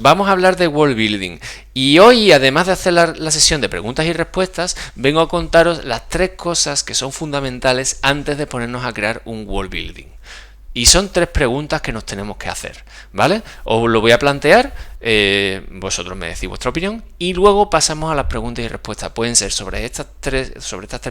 vamos a hablar de world building. Y hoy, además de hacer la sesión de preguntas y respuestas, vengo a contaros las 3 cosas que son fundamentales antes de ponernos a crear un world building. Y son 3 preguntas que nos tenemos que hacer, ¿vale? Os lo voy a plantear, vosotros me decís vuestra opinión y luego pasamos a las preguntas y respuestas. Pueden ser sobre estas 3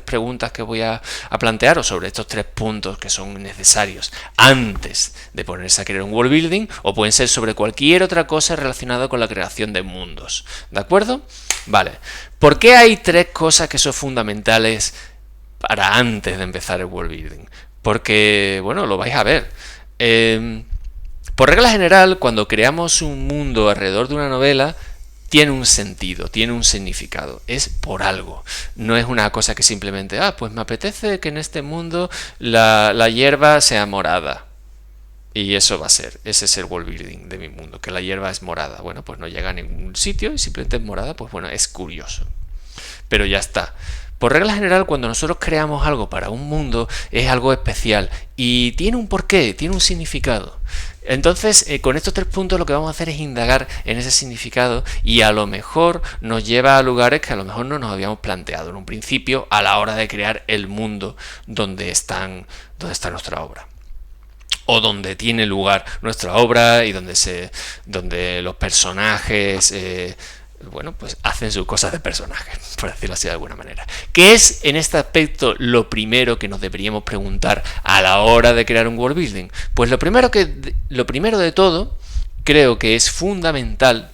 preguntas que voy a plantear o sobre estos 3 puntos que son necesarios antes de ponerse a crear un world building, o pueden ser sobre cualquier otra cosa relacionada con la creación de mundos, ¿de acuerdo? Vale. ¿Por qué hay 3 cosas que son fundamentales para antes de empezar el world building? Porque, bueno, lo vais a ver. Por regla general, cuando creamos un mundo alrededor de una novela, tiene un sentido, tiene un significado. Es por algo. No es una cosa que simplemente, pues me apetece que en este mundo la hierba sea morada. Y eso va a ser, ese es el world building de mi mundo, que la hierba es morada. Bueno, pues no llega a ningún sitio y simplemente es morada, pues bueno, es curioso. Pero ya está. Por regla general, cuando nosotros creamos algo para un mundo, es algo especial y tiene un porqué, tiene un significado. Entonces, con estos 3 puntos lo que vamos a hacer es indagar en ese significado y a lo mejor nos lleva a lugares que a lo mejor no nos habíamos planteado en un principio a la hora de crear el mundo donde está nuestra obra. O donde tiene lugar nuestra obra y donde los personajes bueno, pues hacen sus cosas de personaje, por decirlo así de alguna manera. ¿Qué es en este aspecto lo primero que nos deberíamos preguntar a la hora de crear un world building? Pues lo primero de todo, creo que es fundamental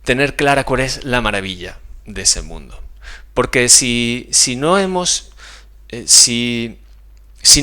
tener clara cuál es la maravilla de ese mundo. Porque si no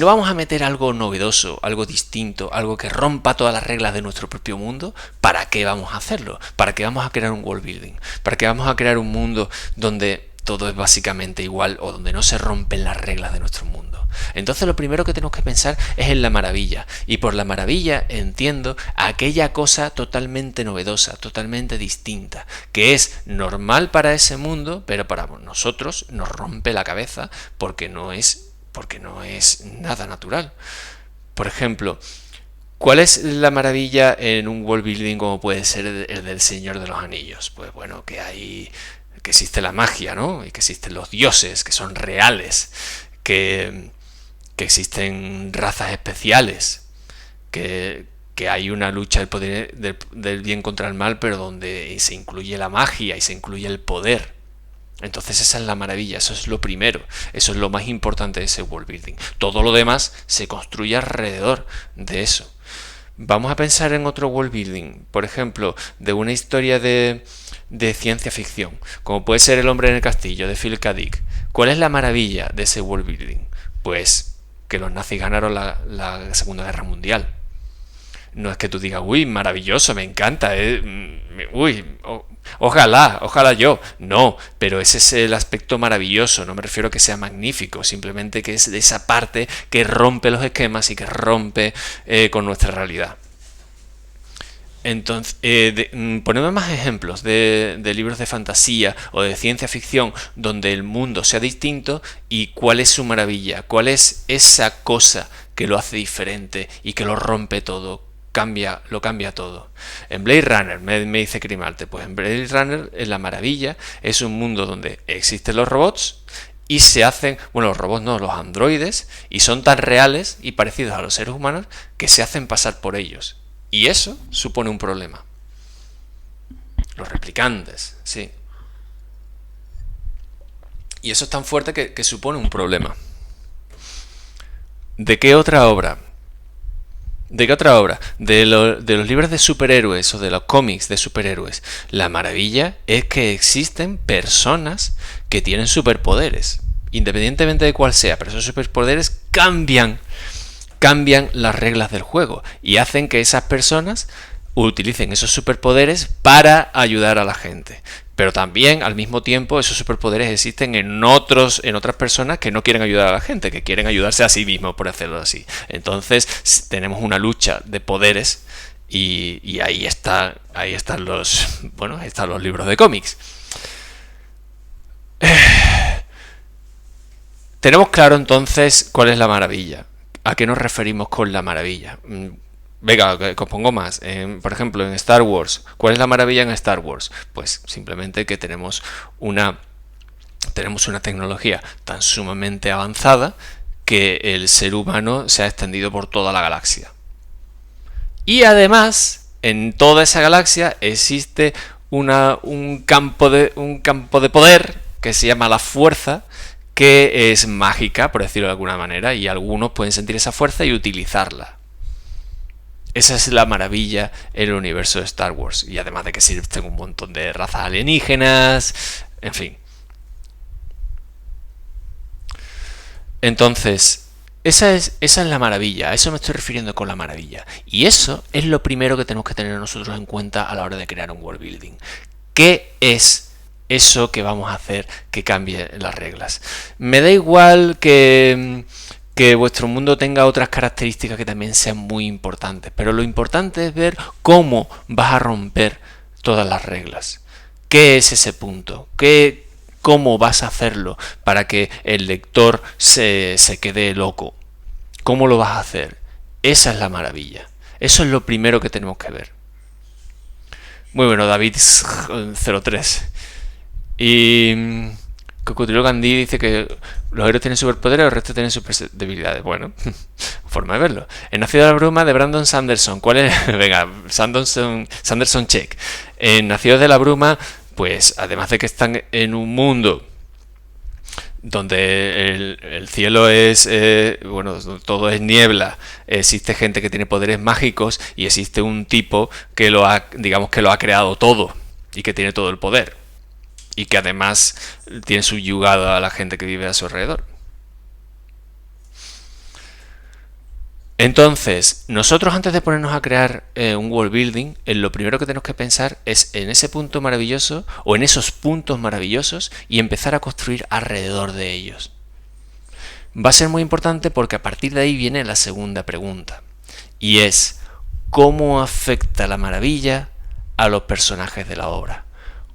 vamos a meter algo novedoso, algo distinto, algo que rompa todas las reglas de nuestro propio mundo, ¿para qué vamos a hacerlo? ¿Para qué vamos a crear un world building? ¿Para qué vamos a crear un mundo donde todo es básicamente igual o donde no se rompen las reglas de nuestro mundo? Entonces lo primero que tenemos que pensar es en la maravilla. Y por la maravilla entiendo aquella cosa totalmente novedosa, totalmente distinta, que es normal para ese mundo, pero para nosotros nos rompe la cabeza porque no es nada natural. Por ejemplo, ¿cuál es la maravilla en un world building como puede ser el del Señor de los Anillos? Pues bueno, que existe la magia, ¿no? Y que existen los dioses, que son reales, que existen razas especiales, que hay una lucha del bien contra el mal, pero donde se incluye la magia y se incluye el poder. Entonces esa es la maravilla, eso es lo primero, eso es lo más importante de ese world building. Todo lo demás se construye alrededor de eso. Vamos a pensar en otro world building, por ejemplo, de una historia de ciencia ficción, como puede ser El hombre en el castillo, de Philip K. Dick. ¿Cuál es la maravilla de ese world building? Pues que los nazis ganaron la Segunda Guerra Mundial. No es que tú digas, uy, maravilloso, me encanta, uy, ojalá yo. No, pero ese es el aspecto maravilloso, no me refiero a que sea magnífico, simplemente que es de esa parte que rompe los esquemas y que rompe con nuestra realidad. Entonces, ponemos más ejemplos de libros de fantasía o de ciencia ficción donde el mundo sea distinto y cuál es su maravilla, cuál es esa cosa que lo hace diferente y que lo rompe todo. Lo cambia todo. En Blade Runner, me dice Crimalte, pues en Blade Runner la maravilla es un mundo donde existen los robots y se hacen, bueno, los robots no, los androides, y son tan reales y parecidos a los seres humanos que se hacen pasar por ellos. Y eso supone un problema. Los replicantes, sí. Y eso es tan fuerte que supone un problema. ¿De qué otra obra? ¿De qué otra obra? De los libros de superhéroes o de los cómics de superhéroes. La maravilla es que existen personas que tienen superpoderes, independientemente de cuál sea, pero esos superpoderes cambian las reglas del juego y hacen que esas personas utilicen esos superpoderes para ayudar a la gente. Pero también, al mismo tiempo, esos superpoderes existen en otras personas que no quieren ayudar a la gente, que quieren ayudarse a sí mismos, por hacerlo así. Entonces, tenemos una lucha de poderes y ahí están los libros de cómics. Tenemos claro entonces cuál es la maravilla. ¿A qué nos referimos con la maravilla? Venga, que os pongo más. Por ejemplo, en Star Wars. ¿Cuál es la maravilla en Star Wars? Pues simplemente que tenemos una tecnología tan sumamente avanzada que el ser humano se ha extendido por toda la galaxia. Y además, en toda esa galaxia existe un campo de poder que se llama la fuerza, que es mágica, por decirlo de alguna manera, y algunos pueden sentir esa fuerza y utilizarla. Esa es la maravilla en el universo de Star Wars. Y además de que existen un montón de razas alienígenas, en fin. Entonces, esa es la maravilla, a eso me estoy refiriendo con la maravilla. Y eso es lo primero que tenemos que tener nosotros en cuenta a la hora de crear un world building. ¿Qué es eso que vamos a hacer que cambie las reglas? Me da igual que vuestro mundo tenga otras características que también sean muy importantes, pero lo importante es ver cómo vas a romper todas las reglas. ¿Qué es ese punto? ¿Cómo vas a hacerlo para que el lector se quede loco? ¿Cómo lo vas a hacer? Esa es la maravilla. Eso es lo primero que tenemos que ver. Muy bueno, David 03. Y Cocodrilo Gandhi dice que los héroes tienen superpoderes, el resto tienen super debilidades. Bueno, forma de verlo. El Nacido de la Bruma de Brandon Sanderson. ¿Cuál es? Venga, Sanderson check. En Nacidos de la Bruma, pues además de que están en un mundo donde el cielo es, todo es niebla, existe gente que tiene poderes mágicos y existe un tipo que lo ha creado todo y que tiene todo el poder y que además tiene subyugado a la gente que vive a su alrededor. Entonces, nosotros antes de ponernos a crear un world building, lo primero que tenemos que pensar es en ese punto maravilloso o en esos puntos maravillosos y empezar a construir alrededor de ellos. Va a ser muy importante porque a partir de ahí viene la segunda pregunta y es ¿cómo afecta la maravilla a los personajes de la obra?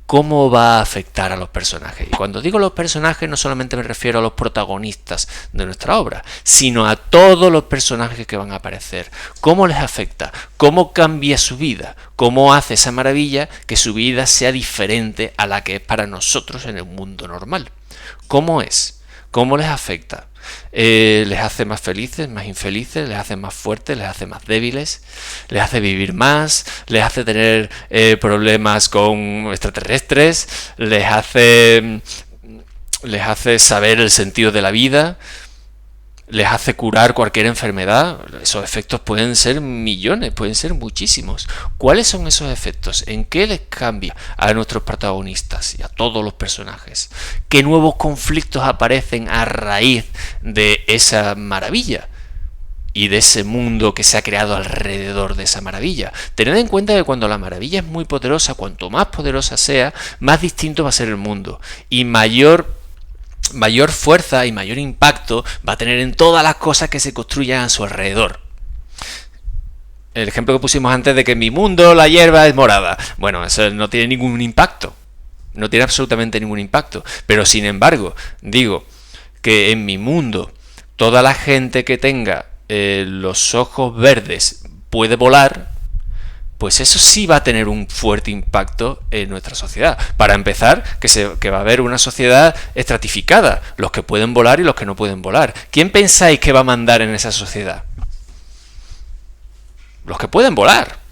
¿Cómo va a afectar a los personajes? Y cuando digo los personajes no solamente me refiero a los protagonistas de nuestra obra, sino a todos los personajes que van a aparecer. ¿Cómo les afecta? ¿Cómo cambia su vida? ¿Cómo hace esa maravilla que su vida sea diferente a la que es para nosotros en el mundo normal? ¿Cómo es? ¿Cómo les afecta? ¿Les hace más felices, más infelices? ¿Les hace más fuertes? ¿Les hace más débiles? ¿Les hace vivir más? ¿Les hace tener problemas con extraterrestres? ¿Les hace saber el sentido de la vida? ¿Les hace curar cualquier enfermedad? Esos efectos pueden ser millones, pueden ser muchísimos. ¿Cuáles son esos efectos? ¿En qué les cambia a nuestros protagonistas y a todos los personajes? ¿Qué nuevos conflictos aparecen a raíz de esa maravilla? Y de ese mundo que se ha creado alrededor de esa maravilla. Tened en cuenta que cuando la maravilla es muy poderosa, cuanto más poderosa sea, más distinto va a ser el mundo. Y mayor fuerza y mayor impacto va a tener en todas las cosas que se construyan a su alrededor. El ejemplo que pusimos antes de que en mi mundo la hierba es morada. Bueno, eso no tiene ningún impacto. No tiene absolutamente ningún impacto. Pero sin embargo, digo que en mi mundo toda la gente que tenga los ojos verdes puede volar, pues eso sí va a tener un fuerte impacto en nuestra sociedad. Para empezar, que va a haber una sociedad estratificada, los que pueden volar y los que no pueden volar. ¿Quién pensáis que va a mandar en esa sociedad? Los que pueden volar.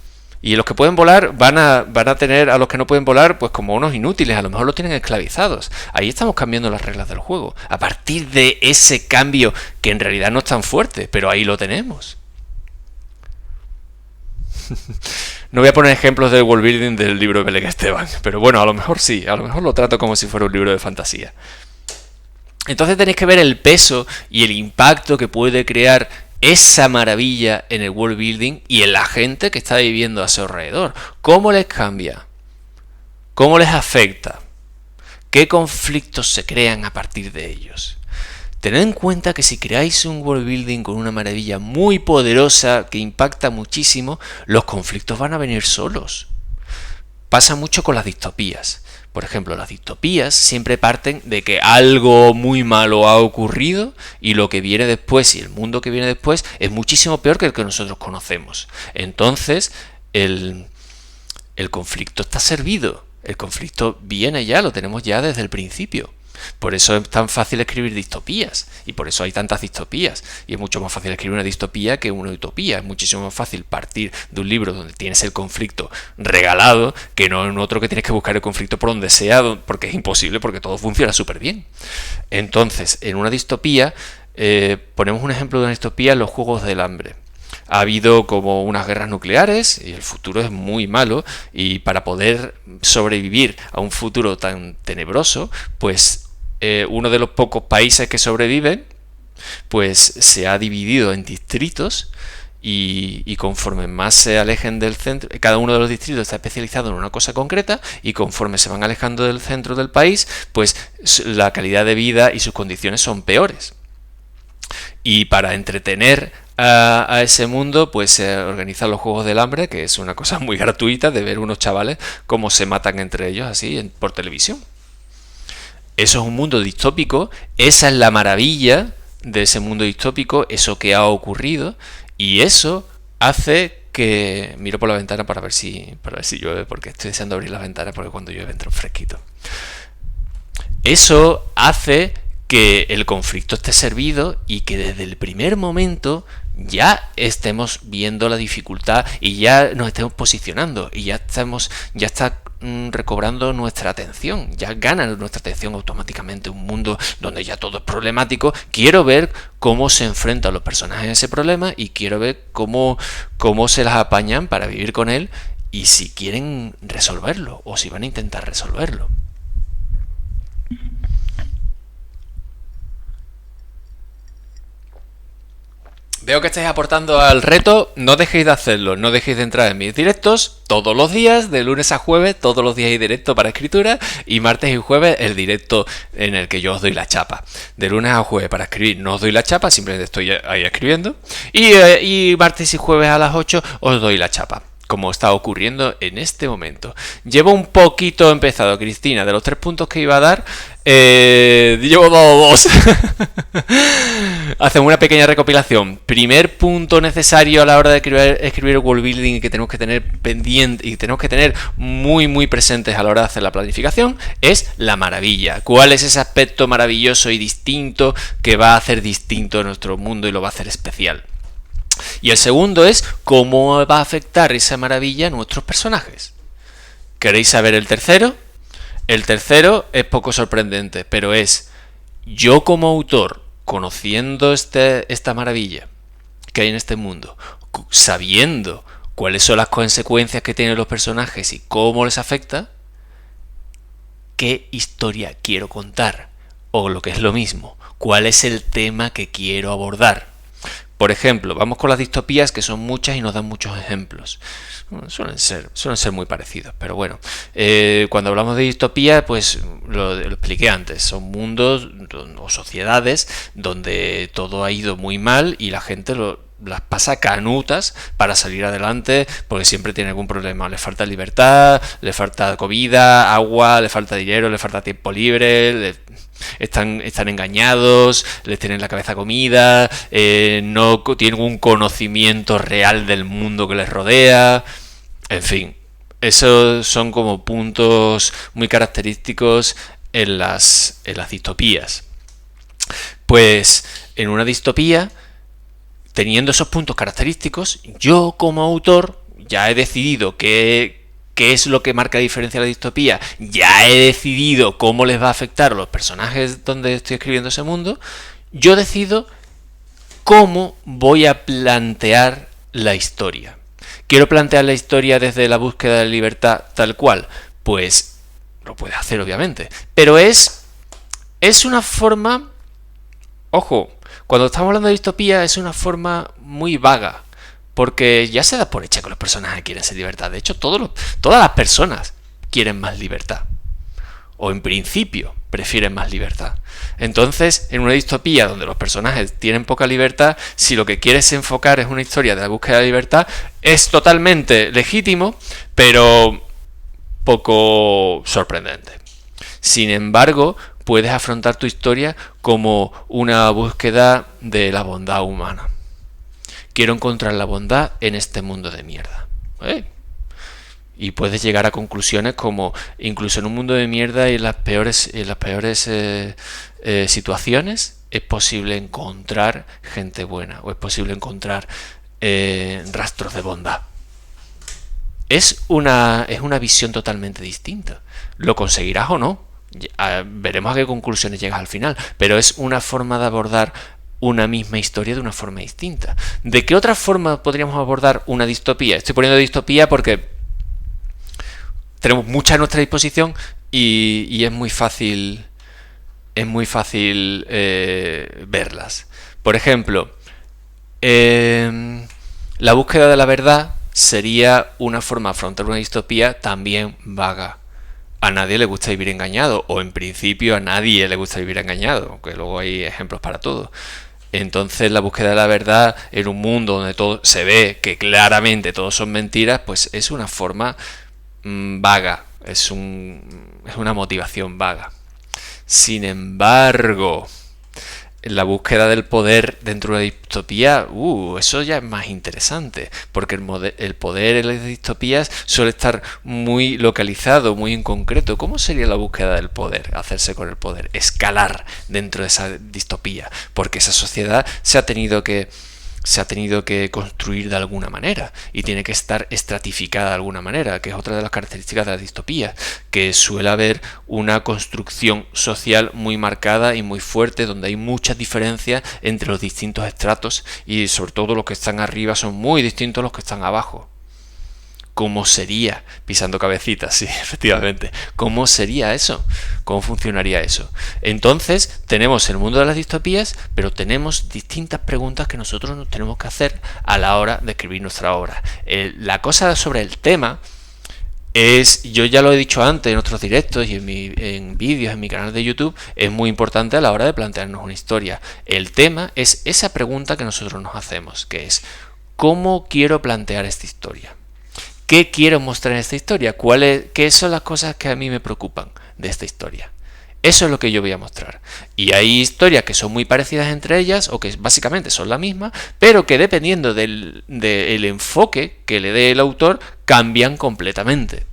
Y los que pueden volar van a tener a los que no pueden volar pues como unos inútiles, a lo mejor los tienen esclavizados. Ahí estamos cambiando las reglas del juego. A partir de ese cambio, que en realidad no es tan fuerte, pero ahí lo tenemos. No voy a poner ejemplos de world building del libro de Belén Esteban, pero bueno, a lo mejor sí, a lo mejor lo trato como si fuera un libro de fantasía. Entonces tenéis que ver el peso y el impacto que puede crear esa maravilla en el world building y en la gente que está viviendo a su alrededor. ¿Cómo les cambia? ¿Cómo les afecta? ¿Qué conflictos se crean a partir de ellos? Tened en cuenta que si creáis un world building con una maravilla muy poderosa que impacta muchísimo, los conflictos van a venir solos. pasa mucho con las distopías. Por ejemplo, las distopías siempre parten de que algo muy malo ha ocurrido y lo que viene después y el mundo que viene después es muchísimo peor que el que nosotros conocemos. Entonces, el conflicto está servido. El conflicto viene ya, lo tenemos ya desde el principio. Por eso es tan fácil escribir distopías y por eso hay tantas distopías, y es mucho más fácil escribir una distopía que una utopía. Es muchísimo más fácil partir de un libro donde tienes el conflicto regalado que no en otro que tienes que buscar el conflicto por donde sea, porque es imposible, porque todo funciona súper bien. Entonces, en una distopía, ponemos un ejemplo de una distopía en los Juegos del Hambre. Ha habido como unas guerras nucleares y el futuro es muy malo, y para poder sobrevivir a un futuro tan tenebroso, pues uno de los pocos países que sobreviven pues se ha dividido en distritos, y conforme más se alejen del centro, cada uno de los distritos está especializado en una cosa concreta, y conforme se van alejando del centro del país, pues la calidad de vida y sus condiciones son peores. Y para entretener a ese mundo, pues se organizan los Juegos del Hambre, que es una cosa muy gratuita de ver unos chavales cómo se matan entre ellos así por televisión. Eso es un mundo distópico, esa es la maravilla de ese mundo distópico, eso que ha ocurrido, y eso hace que... Miro por la ventana para ver si llueve, porque estoy deseando abrir las ventanas, porque cuando llueve entra fresquito. Eso hace que el conflicto esté servido y que desde el primer momento ya estemos viendo la dificultad y ya nos estemos posicionando y ya está recobrando nuestra atención, ya gana nuestra atención automáticamente. Un mundo donde ya todo es problemático, quiero ver cómo se enfrentan los personajes a ese problema y quiero ver cómo se las apañan para vivir con él, y si quieren resolverlo o si van a intentar resolverlo. Veo que estáis aportando al reto, no dejéis de hacerlo, no dejéis de entrar en mis directos todos los días, de lunes a jueves, todos los días hay directo para escritura, y martes y jueves el directo en el que yo os doy la chapa. De lunes a jueves para escribir no os doy la chapa, simplemente estoy ahí escribiendo, y martes y jueves a las 8 os doy la chapa, como está ocurriendo en este momento. Llevo un poquito empezado, Cristina, de los 3 puntos que iba a dar, llevo dado 2. Hacemos una pequeña recopilación. Primer punto necesario a la hora de escribir el world building, que tenemos que tener pendiente y tenemos que tener muy muy presentes a la hora de hacer la planificación, es la maravilla. ¿Cuál es ese aspecto maravilloso y distinto que va a hacer distinto nuestro mundo y lo va a hacer especial? Y el segundo es cómo va a afectar esa maravilla a nuestros personajes. ¿Queréis saber el tercero? El tercero es poco sorprendente, pero es yo como autor, conociendo esta maravilla que hay en este mundo, sabiendo cuáles son las consecuencias que tienen los personajes y cómo les afecta, ¿qué historia quiero contar? O lo que es lo mismo, ¿cuál es el tema que quiero abordar? Por ejemplo, vamos con las distopías, que son muchas y nos dan muchos ejemplos. Suelen ser muy parecidos, pero bueno. Cuando hablamos de distopía, pues lo expliqué antes. Son mundos o sociedades donde todo ha ido muy mal y la gente las pasa canutas para salir adelante, porque siempre tiene algún problema. Le falta libertad, le falta comida, agua, le falta dinero, le falta tiempo libre, están engañados, les tienen la cabeza comida, no tienen un conocimiento real del mundo que les rodea. En fin, esos son como puntos muy característicos en las distopías. Pues en una distopía, teniendo esos puntos característicos, yo como autor ya he decidido qué es lo que marca la diferencia de la distopía, ya he decidido cómo les va a afectar a los personajes donde estoy escribiendo ese mundo, yo decido cómo voy a plantear la historia. ¿Quiero plantear la historia desde la búsqueda de libertad tal cual? Pues lo puedes hacer, obviamente, pero es una forma... Ojo, cuando estamos hablando de distopía es una forma muy vaga, porque ya se da por hecha que los personajes quieren ser libertad. De hecho, todas las personas quieren más libertad, o en principio prefieren más libertad. Entonces, en una distopía donde los personajes tienen poca libertad, si lo que quieres enfocar es una historia de la búsqueda de libertad, es totalmente legítimo, pero poco sorprendente. Sin embargo, puedes afrontar tu historia como una búsqueda de la bondad humana. Quiero encontrar la bondad en este mundo de mierda. Y puedes llegar a conclusiones como, incluso en un mundo de mierda y en las peores situaciones, es posible encontrar gente buena, o es posible encontrar rastros de bondad. Es una visión totalmente distinta. ¿Lo conseguirás o no? Veremos a qué conclusiones llegas al final, pero es una forma de abordar una misma historia de una forma distinta. ¿De qué otra forma podríamos abordar una distopía? Estoy poniendo distopía porque tenemos mucha a nuestra disposición y es muy fácil verlas. Por ejemplo, la búsqueda de la verdad sería una forma de afrontar una distopía también vaga. A nadie le gusta vivir engañado, o en principio a nadie le gusta vivir engañado, aunque luego hay ejemplos para todo. Entonces la búsqueda de la verdad en un mundo donde todo se ve que claramente todo son mentiras, pues es una forma vaga, es una motivación vaga. Sin embargo, la búsqueda del poder dentro de una distopía, eso ya es más interesante, porque el poder en las distopías suele estar muy localizado, muy en concreto. ¿Cómo sería la búsqueda del poder? Hacerse con el poder, escalar dentro de esa distopía, porque esa sociedad se ha tenido que construir de alguna manera y tiene que estar estratificada de alguna manera, que es otra de las características de la distopía, que suele haber una construcción social muy marcada y muy fuerte, donde hay muchas diferencias entre los distintos estratos y sobre todo los que están arriba son muy distintos a los que están abajo. ¿Cómo sería? Pisando cabecitas, sí, efectivamente. ¿Cómo sería eso? ¿Cómo funcionaría eso? Entonces, tenemos el mundo de las distopías, pero tenemos distintas preguntas que nosotros nos tenemos que hacer a la hora de escribir nuestra obra. La cosa sobre el tema es, yo ya lo he dicho antes en otros directos y en vídeos en mi canal de YouTube, es muy importante a la hora de plantearnos una historia. El tema es esa pregunta que nosotros nos hacemos, que es, ¿cómo quiero plantear esta historia? ¿Qué quiero mostrar en esta historia? ¿Qué son las cosas que a mí me preocupan de esta historia? Eso es lo que yo voy a mostrar. Y hay historias que son muy parecidas entre ellas, o que básicamente son la misma, pero que dependiendo del enfoque que le dé el autor, cambian completamente.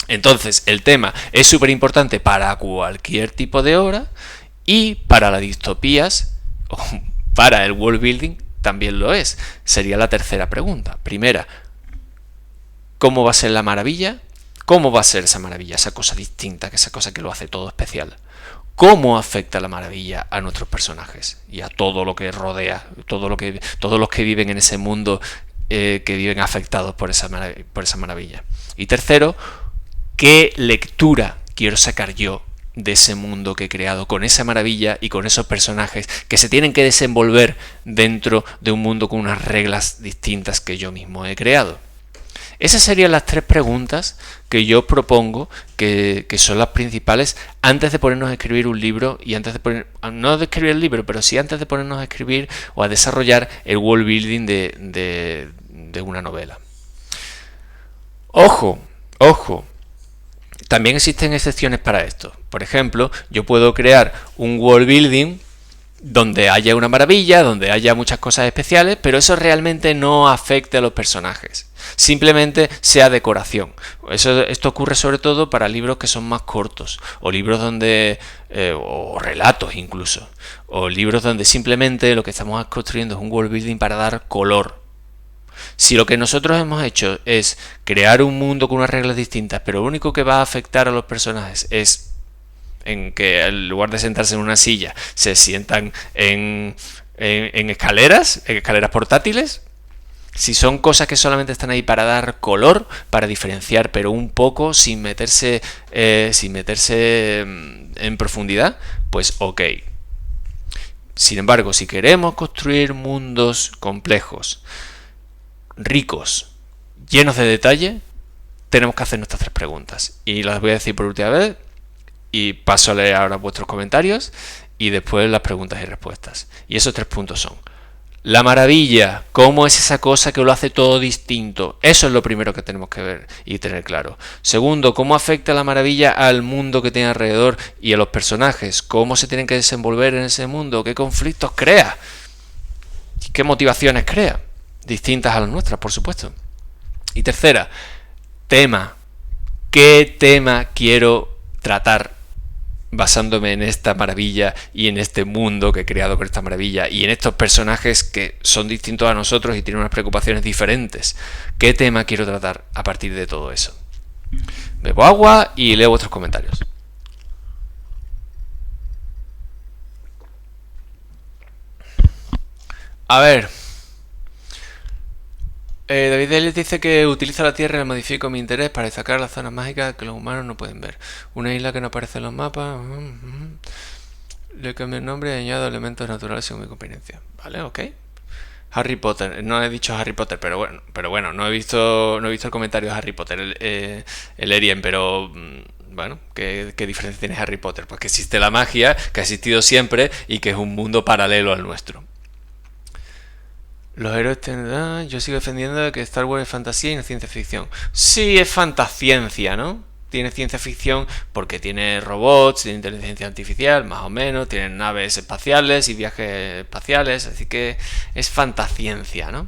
Entonces, el tema es súper importante para cualquier tipo de obra, y para las distopías, o para el world building, también lo es. Sería la tercera pregunta. Primera, ¿cómo va a ser la maravilla? ¿Cómo va a ser esa maravilla, esa cosa distinta, esa cosa que lo hace todo especial? ¿Cómo afecta la maravilla a nuestros personajes y a todo lo que rodea, todos los que viven en ese mundo, que viven afectados por esa maravilla? Y tercero, ¿qué lectura quiero sacar yo de ese mundo que he creado, con esa maravilla y con esos personajes que se tienen que desenvolver dentro de un mundo con unas reglas distintas que yo mismo he creado? Esas serían las tres preguntas que yo propongo, que son las principales antes de ponernos a escribir un libro, y no de escribir el libro, pero sí antes de ponernos a escribir o a desarrollar el world building de una novela. Ojo, también existen excepciones para esto. Por ejemplo, yo puedo crear un world building donde haya una maravilla, donde haya muchas cosas especiales, pero eso realmente no afecte a los personajes. Simplemente sea decoración. Esto ocurre sobre todo para libros que son más cortos, o libros donde, o relatos incluso, o libros donde simplemente lo que estamos construyendo es un world building para dar color. Si lo que nosotros hemos hecho es crear un mundo con unas reglas distintas, pero lo único que va a afectar a los personajes es en que en lugar de sentarse en una silla se sientan en escaleras portátiles, si son cosas que solamente están ahí para dar color, para diferenciar, pero un poco sin meterse en profundidad, pues ok. Sin embargo, si queremos construir mundos complejos, ricos, llenos de detalle, tenemos que hacer nuestras tres preguntas. Y las voy a decir por última vez, y paso a leer ahora vuestros comentarios y después las preguntas y respuestas. Y esos 3 puntos son: La maravilla, ¿cómo es esa cosa que lo hace todo distinto? Eso es lo primero que tenemos que ver y tener claro. Segundo, ¿cómo afecta la maravilla al mundo que tiene alrededor y a los personajes? ¿Cómo se tienen que desenvolver en ese mundo? ¿Qué conflictos crea? ¿Qué motivaciones crea? Distintas a las nuestras, por supuesto. Y tercera, tema. ¿Qué tema quiero tratar basándome en esta maravilla y en este mundo que he creado con esta maravilla y en estos personajes que son distintos a nosotros y tienen unas preocupaciones diferentes? ¿Qué tema quiero tratar a partir de todo eso? Bebo agua y leo vuestros comentarios. A ver. David Elliot dice que utiliza la Tierra y la modifica con mi interés para destacar las zonas mágicas que los humanos no pueden ver. Una isla que no aparece en los mapas. Le cambio el nombre y añado elementos naturales según mi conveniencia. Vale, ok. Harry Potter. No he dicho Harry Potter, pero bueno, no he visto el comentario de Harry Potter, el Erien, pero bueno, ¿qué diferencia tiene Harry Potter? Pues que existe la magia, que ha existido siempre y que es un mundo paralelo al nuestro. Los héroes tendrán... Yo sigo defendiendo que Star Wars es fantasía y no ciencia ficción. Sí, es fantasciencia, ¿no? Tiene ciencia ficción porque tiene robots, tiene inteligencia artificial, más o menos, tiene naves espaciales y viajes espaciales, así que es fantasciencia, ¿no?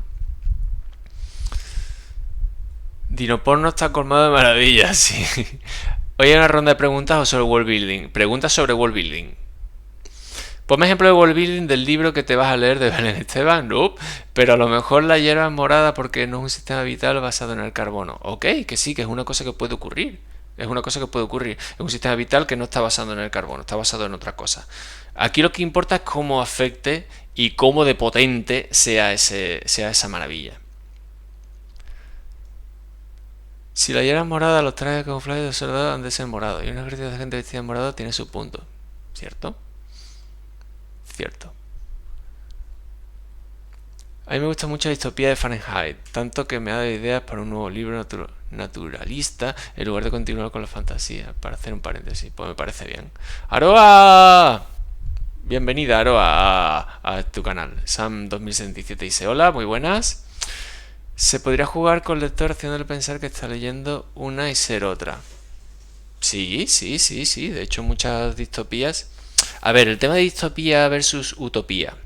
Dinoporno está colmado de maravillas, sí. Hoy hay una ronda de preguntas sobre world building. Preguntas sobre world building. Ponme ejemplo de world building del libro que te vas a leer de Belén Esteban. No, pero a lo mejor la hierba es morada porque no es un sistema vital basado en el carbono. Ok, que sí, que es una cosa que puede ocurrir. Es una cosa que puede ocurrir. Es un sistema vital que no está basado en el carbono, está basado en otra cosa. Aquí lo que importa es cómo afecte y cómo de potente sea esa maravilla. Si la hierba es morada, los trajes de camuflaje de los soldados han de ser morados. Y un ejército de gente vestida en morado tiene su punto. ¿Cierto? Cierto. A mí me gusta mucho la distopía de Fahrenheit, tanto que me ha dado ideas para un nuevo libro naturalista en lugar de continuar con la fantasía. Para hacer un paréntesis, pues me parece bien. ¡Aroa! Bienvenida, Aroa, a tu canal. Sam 2077 dice: hola, muy buenas. ¿Se podría jugar con el lector haciéndole pensar que está leyendo una y ser otra? Sí. De hecho, muchas distopías... A ver, el tema de distopía versus utopía.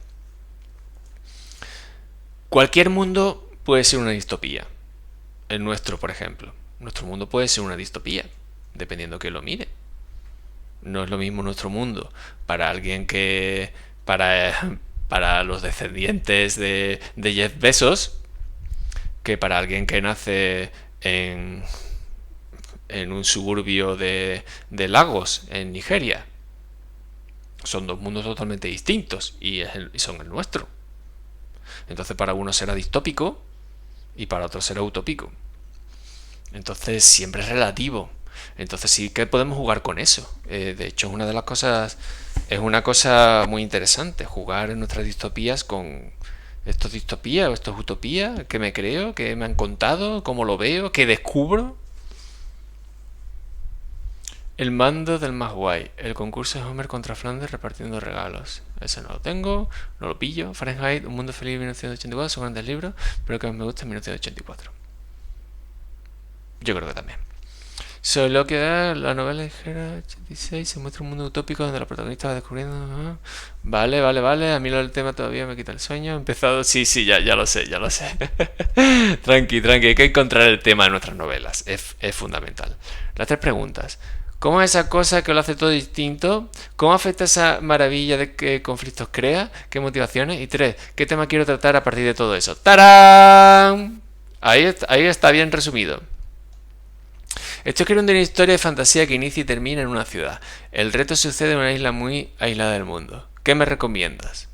Cualquier mundo puede ser una distopía. El nuestro, por ejemplo. Nuestro mundo puede ser una distopía, dependiendo que lo mire. No es lo mismo nuestro mundo para alguien que... Para los descendientes de Jeff Bezos, que para alguien que nace en un suburbio de Lagos, en Nigeria. Son dos mundos totalmente distintos y son el nuestro. Entonces para uno será distópico y para otro será utópico. Entonces siempre es relativo. Entonces sí que podemos jugar con eso. De hecho es una de las cosas... Es una cosa muy interesante jugar en nuestras distopías con... ¿Esto es distopía o esto es utopía? ¿Qué me creo? ¿Qué me han contado? ¿Cómo lo veo? ¿Qué descubro? El mando del más guay. El concurso de Homer contra Flanders repartiendo regalos. Ese no lo tengo, no lo pillo. Fahrenheit, Un mundo feliz, 1984, son grandes libros, pero el que más me gusta es 1984. Yo creo que también. Sobre lo que da la novela ligera 86, se muestra un mundo utópico donde la protagonista va descubriendo... Vale. A mí el tema todavía me quita el sueño. He empezado... Sí, ya lo sé. Tranqui, hay que encontrar el tema de nuestras novelas. Es fundamental. Las tres preguntas. ¿Cómo es esa cosa que lo hace todo distinto? ¿Cómo afecta esa maravilla de qué conflictos crea? ¿Qué motivaciones? Y 3. ¿Qué tema quiero tratar a partir de todo eso? ¡Tarán! Ahí está bien resumido. Esto es una historia de fantasía que inicia y termina en una ciudad. El reto sucede en una isla muy aislada del mundo. ¿Qué me recomiendas?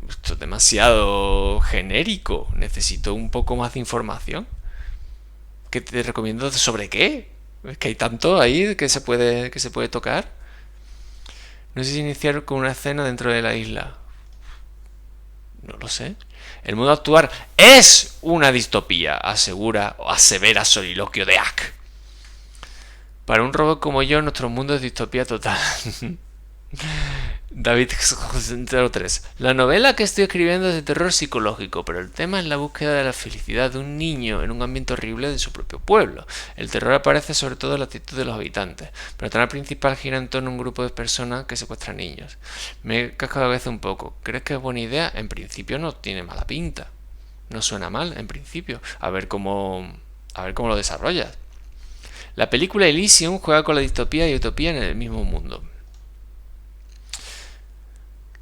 Esto es demasiado genérico. Necesito un poco más de información. ¿Qué te recomiendo? ¿Sobre qué? Es que hay tanto ahí que se puede tocar. No sé si iniciar con una escena dentro de la isla. No lo sé. El mundo actual es una distopía, asegura o asevera Soliloquio de Ack. Para un robot como yo, nuestro mundo es distopía total. David 03. La novela que estoy escribiendo es de terror psicológico, pero el tema es la búsqueda de la felicidad de un niño en un ambiente horrible de su propio pueblo. El terror aparece sobre todo en la actitud de los habitantes, pero la trama principal gira en torno a un grupo de personas que secuestran niños. Me he cascado la cabeza un poco. ¿Crees que es buena idea? En principio no tiene mala pinta. No suena mal, en principio. A ver cómo lo desarrollas. La película Elysium juega con la distopía y utopía en el mismo mundo.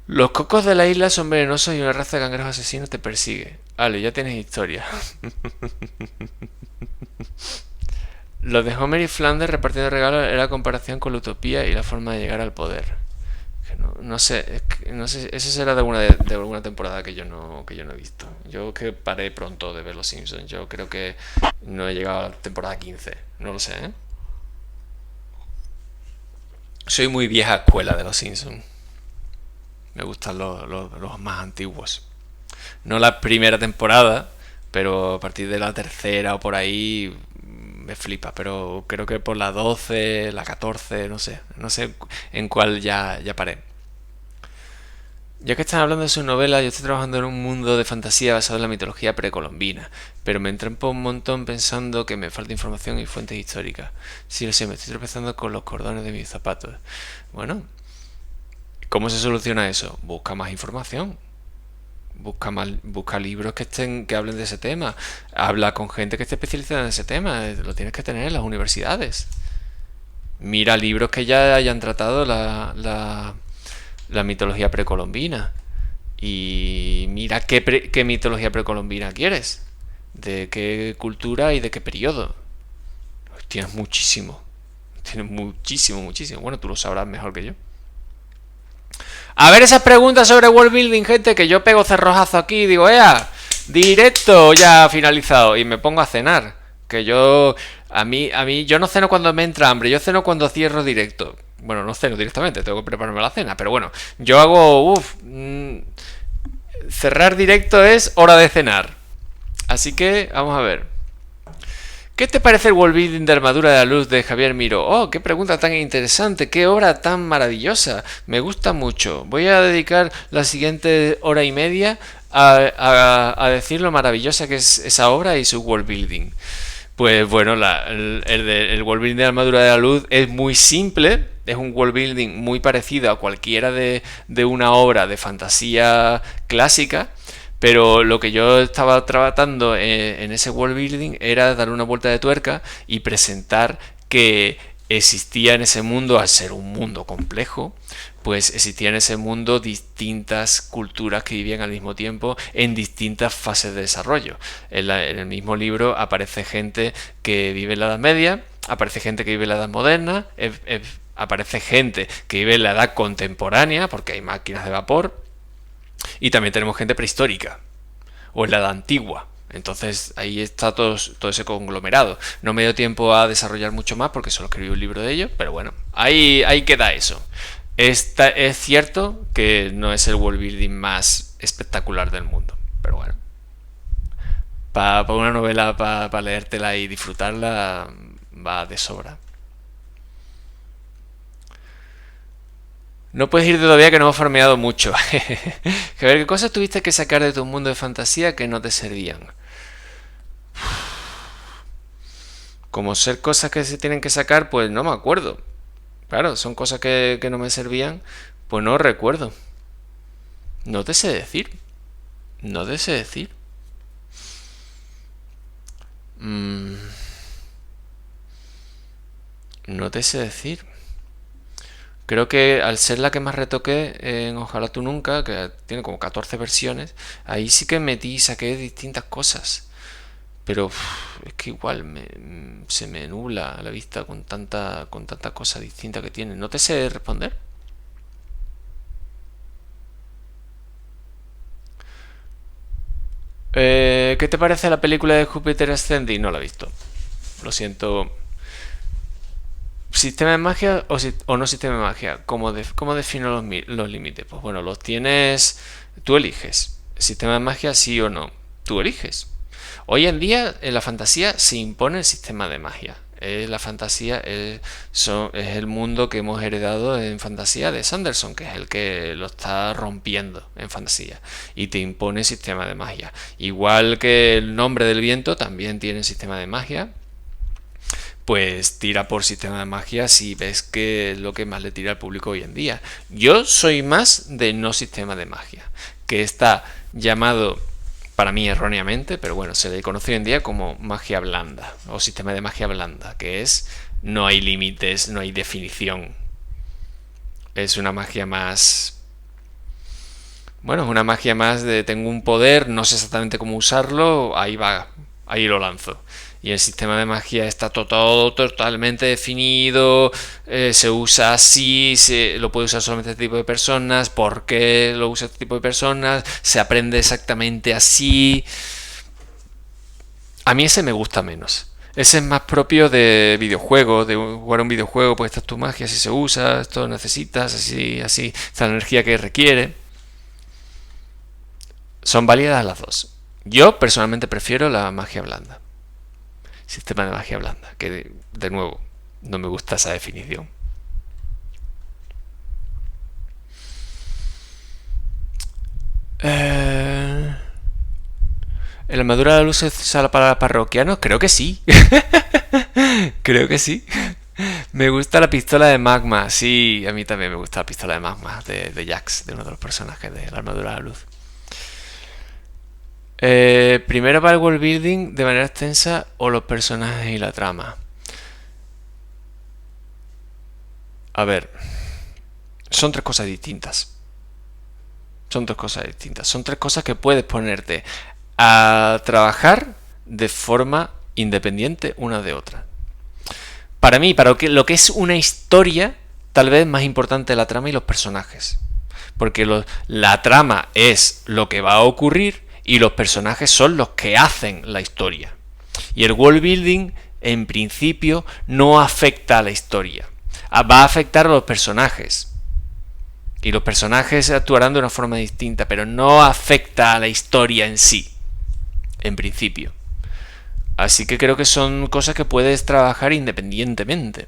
Los cocos de la isla son venenosos y una raza de cangrejos asesinos te persigue. Vale, ya tienes historia. Los de Homer y Flanders repartiendo regalos era la comparación con la utopía y la forma de llegar al poder. No sé, no sé, eso será de alguna temporada que yo no he visto. Yo que paré pronto de ver Los Simpsons. Yo creo que no he llegado a la temporada 15. No lo sé, ¿eh? Soy muy vieja escuela de Los Simpsons. Me gustan los más antiguos. No la primera temporada, pero a partir de la tercera o por ahí me flipa. Pero creo que por la 12, la 14, no sé. No sé en cuál ya paré. Ya que están hablando de su novela, yo estoy trabajando en un mundo de fantasía basado en la mitología precolombina, pero me entrampo un montón pensando que me falta información y fuentes históricas. Sí, lo sé, me estoy tropezando con los cordones de mis zapatos. Bueno, ¿cómo se soluciona eso? Busca más información. Busca libros que hablen de ese tema. Habla con gente que esté especializada en ese tema. Lo tienes que tener en las universidades. Mira libros que ya hayan tratado la mitología precolombina. Y mira qué mitología precolombina quieres. De qué cultura y de qué periodo. Tienes muchísimo. Tienes muchísimo, muchísimo. Bueno, tú lo sabrás mejor que yo. A ver esas preguntas sobre world building, gente, que yo pego cerrojazo aquí y digo, directo ya finalizado, y me pongo a cenar. Que yo no ceno cuando me entra hambre, yo ceno cuando cierro directo. Bueno, no ceno directamente, tengo que prepararme la cena, pero bueno, yo hago, cerrar directo es hora de cenar. Así que, vamos a ver. ¿Qué te parece el world building de Armadura de la Luz de Javier Miró? Oh, qué pregunta tan interesante, qué obra tan maravillosa. Me gusta mucho. Voy a dedicar la siguiente hora y media a decir lo maravillosa que es esa obra y su world building. Pues bueno, el world building de Armadura de la Luz es muy simple. Es un world building muy parecido a cualquiera de una obra de fantasía clásica. Pero lo que yo estaba tratando en ese world building era dar una vuelta de tuerca y presentar que existía en ese mundo, al ser un mundo complejo, pues existía en ese mundo distintas culturas que vivían al mismo tiempo en distintas fases de desarrollo. En el mismo libro aparece gente que vive en la Edad Media, aparece gente que vive en la Edad Moderna, aparece gente que vive en la Edad Contemporánea, porque hay máquinas de vapor, y también tenemos gente prehistórica o en la edad antigua. Entonces ahí está todo ese conglomerado. No me dio tiempo a desarrollar mucho más porque solo escribí un libro de ello, pero bueno, ahí queda eso. Es cierto que no es el world building más espectacular del mundo, pero bueno, para una novela, para leértela y disfrutarla, va de sobra. No puedes ir todavía que no hemos farmeado mucho. A ver, ¿qué cosas tuviste que sacar de tu mundo de fantasía que no te servían? Como ser cosas que se tienen que sacar, pues no me acuerdo. Claro, son cosas que no me servían, pues no recuerdo. No te sé decir. No te sé decir. No te sé decir. Creo que al ser la que más retoqué en Ojalá tú nunca, que tiene como 14 versiones, ahí sí que metí y saqué distintas cosas. Pero es que igual se me nubla la vista con tanta cosa distinta que tiene. No te sé responder. ¿Qué te parece la película de Júpiter Ascending? No la he visto. Lo siento. ¿Sistema de magia o no sistema de magia? ¿Cómo defino los límites? Pues bueno, los tienes. Tú eliges. ¿Sistema de magia sí o no? Tú eliges. Hoy en día en la fantasía se impone el sistema de magia. La fantasía es el mundo que hemos heredado en fantasía de Sanderson, que es el que lo está rompiendo en fantasía y te impone sistema de magia. Igual que El nombre del viento también tiene sistema de magia, pues tira por sistema de magia si ves que es lo que más le tira al público hoy en día. Yo soy más de no sistema de magia, que está llamado, para mí erróneamente, pero bueno, se le conoce hoy en día como magia blanda o sistema de magia blanda, que es no hay límites, no hay definición. Es una magia más... Bueno, es una magia más de tengo un poder, no sé exactamente cómo usarlo, ahí va, ahí lo lanzo. Y el sistema de magia está todo totalmente definido, se usa así, lo puede usar solamente este tipo de personas, por qué lo usa este tipo de personas, se aprende exactamente así. A mí ese me gusta menos. Ese es más propio de videojuegos, de jugar un videojuego, pues esta es tu magia, si se usa, esto necesitas, así, esta energía que requiere. Son válidas las dos. Yo personalmente prefiero la magia blanda. Sistema de magia blanda, que de nuevo, no me gusta esa definición. ¿En la armadura de la luz se usa para parroquianos? Creo que sí. Creo que sí. Me gusta la pistola de magma. Sí, a mí también me gusta la pistola de magma de Jax, de uno de los personajes de la armadura de la luz. Primero para el world building de manera extensa o los personajes y la trama. A ver, son tres cosas distintas. Son tres cosas distintas. Son tres cosas que puedes ponerte a trabajar de forma independiente una de otra. Para mí, para lo que es una historia, tal vez más importante la trama y los personajes. Porque la trama es lo que va a ocurrir y los personajes son los que hacen la historia. Y el world building, en principio, no afecta a la historia. Va a afectar a los personajes. Y los personajes actuarán de una forma distinta, pero no afecta a la historia en sí. En principio. Así que creo que son cosas que puedes trabajar independientemente.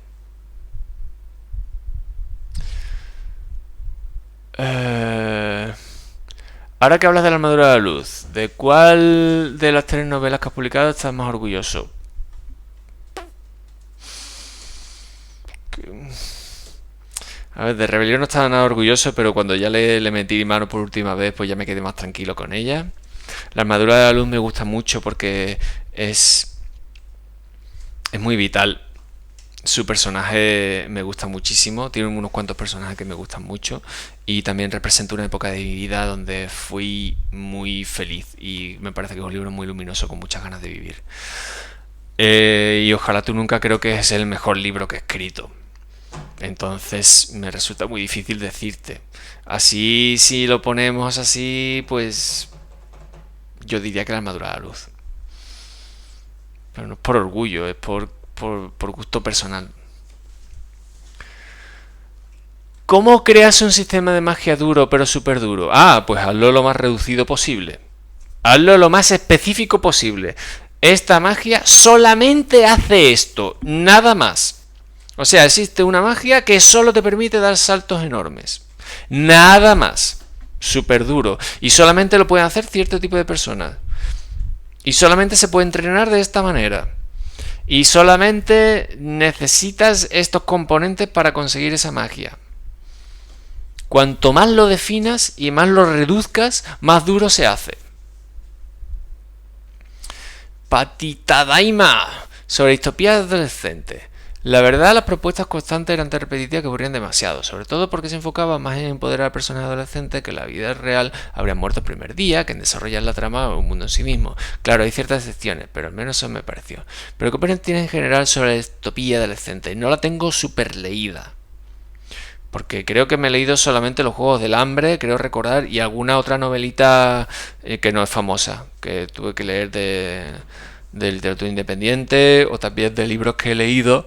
Ahora que hablas de la armadura de la luz, ¿de cuál de las tres novelas que has publicado estás más orgulloso? A ver, de Rebelión no estaba nada orgulloso, pero cuando ya le metí mano por última vez, pues ya me quedé más tranquilo con ella. La armadura de la luz me gusta mucho porque es muy vital. Su personaje me gusta muchísimo, tiene unos cuantos personajes que me gustan mucho y también representa una época de mi vida donde fui muy feliz y me parece que es un libro muy luminoso con muchas ganas de vivir. Y ojalá tú nunca, creo que es el mejor libro que he escrito. Entonces me resulta muy difícil decirte. Así, si lo ponemos así, pues yo diría que la armadura de la luz. Pero no es por orgullo, es por gusto personal. ¿Cómo creas un sistema de magia duro pero súper duro? Pues hazlo lo más reducido posible. Hazlo lo más específico posible. Esta magia solamente hace esto, nada más. O sea, existe una magia que solo te permite dar saltos enormes. Nada más. Súper duro. Y solamente lo pueden hacer cierto tipo de personas. Y solamente se puede entrenar de esta manera. Y solamente necesitas estos componentes para conseguir esa magia. Cuanto más lo definas y más lo reduzcas, más duro se hace. Patitadaima sobre distopía adolescente. La verdad, las propuestas constantes eran tan repetitivas que aburrían demasiado, sobre todo porque se enfocaba más en empoderar a personas adolescentes que en la vida real habrían muerto el primer día, que en desarrollar la trama o un mundo en sí mismo. Claro, hay ciertas excepciones, pero al menos eso me pareció. Pero ¿qué opinión tienes en general sobre la distopía adolescente? No la tengo súper leída, porque creo que me he leído solamente los Juegos del Hambre, creo recordar, y alguna otra novelita que no es famosa, que tuve que leer de literatura independiente, o también de libros que he leído...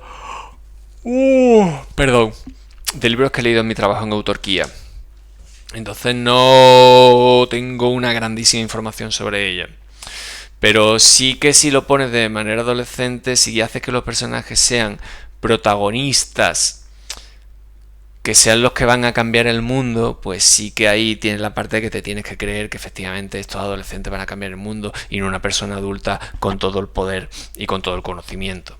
Perdón. De libros que he leído en mi trabajo en autorquía. Entonces no tengo una grandísima información sobre ella. Pero sí que si lo pones de manera adolescente, si haces que los personajes sean protagonistas, que sean los que van a cambiar el mundo, pues sí que ahí tienes la parte de que te tienes que creer que efectivamente estos adolescentes van a cambiar el mundo y no una persona adulta con todo el poder y con todo el conocimiento.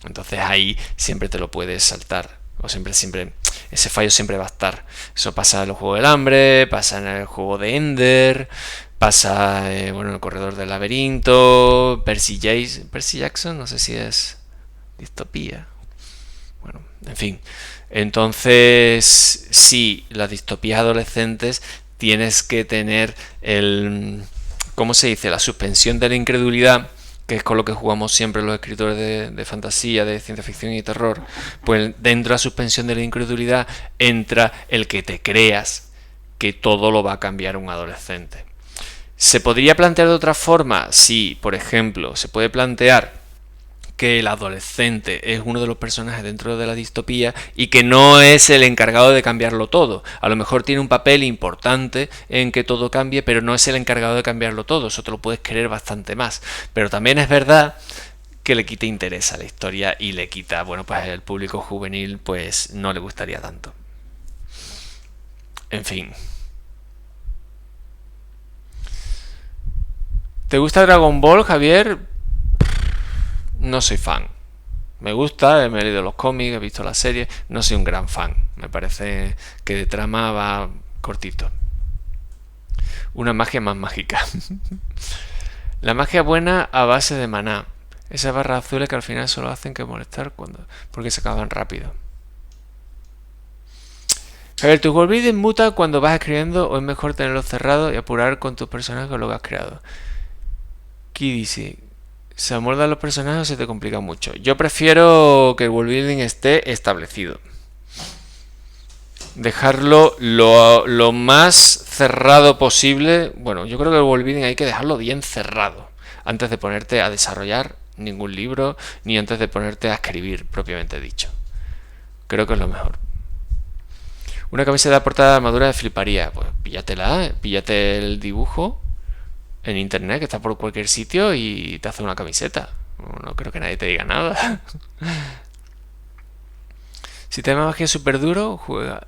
Entonces ahí siempre te lo puedes saltar. O siempre, ese fallo siempre va a estar. Eso pasa en el juego del hambre, pasa en el juego de Ender, pasa en el corredor del laberinto, Percy Jackson, no sé si es distopía. Bueno, en fin. Entonces, sí, las distopías adolescentes tienes que tener ¿cómo se dice? La suspensión de la incredulidad, que es con lo que jugamos siempre los escritores de fantasía, de ciencia ficción y terror. Pues dentro de la suspensión de la incredulidad entra el que te creas que todo lo va a cambiar un adolescente. ¿Se podría plantear de otra forma? Sí, por ejemplo, se puede plantear que el adolescente es uno de los personajes dentro de la distopía y que no es el encargado de cambiarlo todo. A lo mejor tiene un papel importante en que todo cambie, pero no es el encargado de cambiarlo todo. Eso te lo puedes creer bastante más. Pero también es verdad que le quita interés a la historia y le quita, bueno, pues el público juvenil pues no le gustaría tanto. En fin. ¿Te gusta Dragon Ball, Javier? No soy fan. Me gusta, me he leído los cómics, he visto la serie. No soy un gran fan. Me parece que de trama va cortito. Una magia más mágica. La magia buena a base de maná. Esas barras azules que al final solo hacen que molestar porque se acaban rápido. A ver, ¿tu world building muta cuando vas escribiendo o es mejor tenerlo cerrado y apurar con tus personajes con lo que has creado? ¿Qué dice? ¿Se amoldan los personajes o se te complica mucho? Yo prefiero que el world building esté establecido. Dejarlo lo más cerrado posible. Bueno, yo creo que el world building hay que dejarlo bien cerrado antes de ponerte a desarrollar ningún libro ni antes de ponerte a escribir propiamente dicho. Creo que es lo mejor. Una camiseta de portada de armadura de fliparía. Pues píllatela, píllate el dibujo en internet, que está por cualquier sitio, y te hace una camiseta. No creo que nadie te diga nada. Si te llama magia súper duro, juega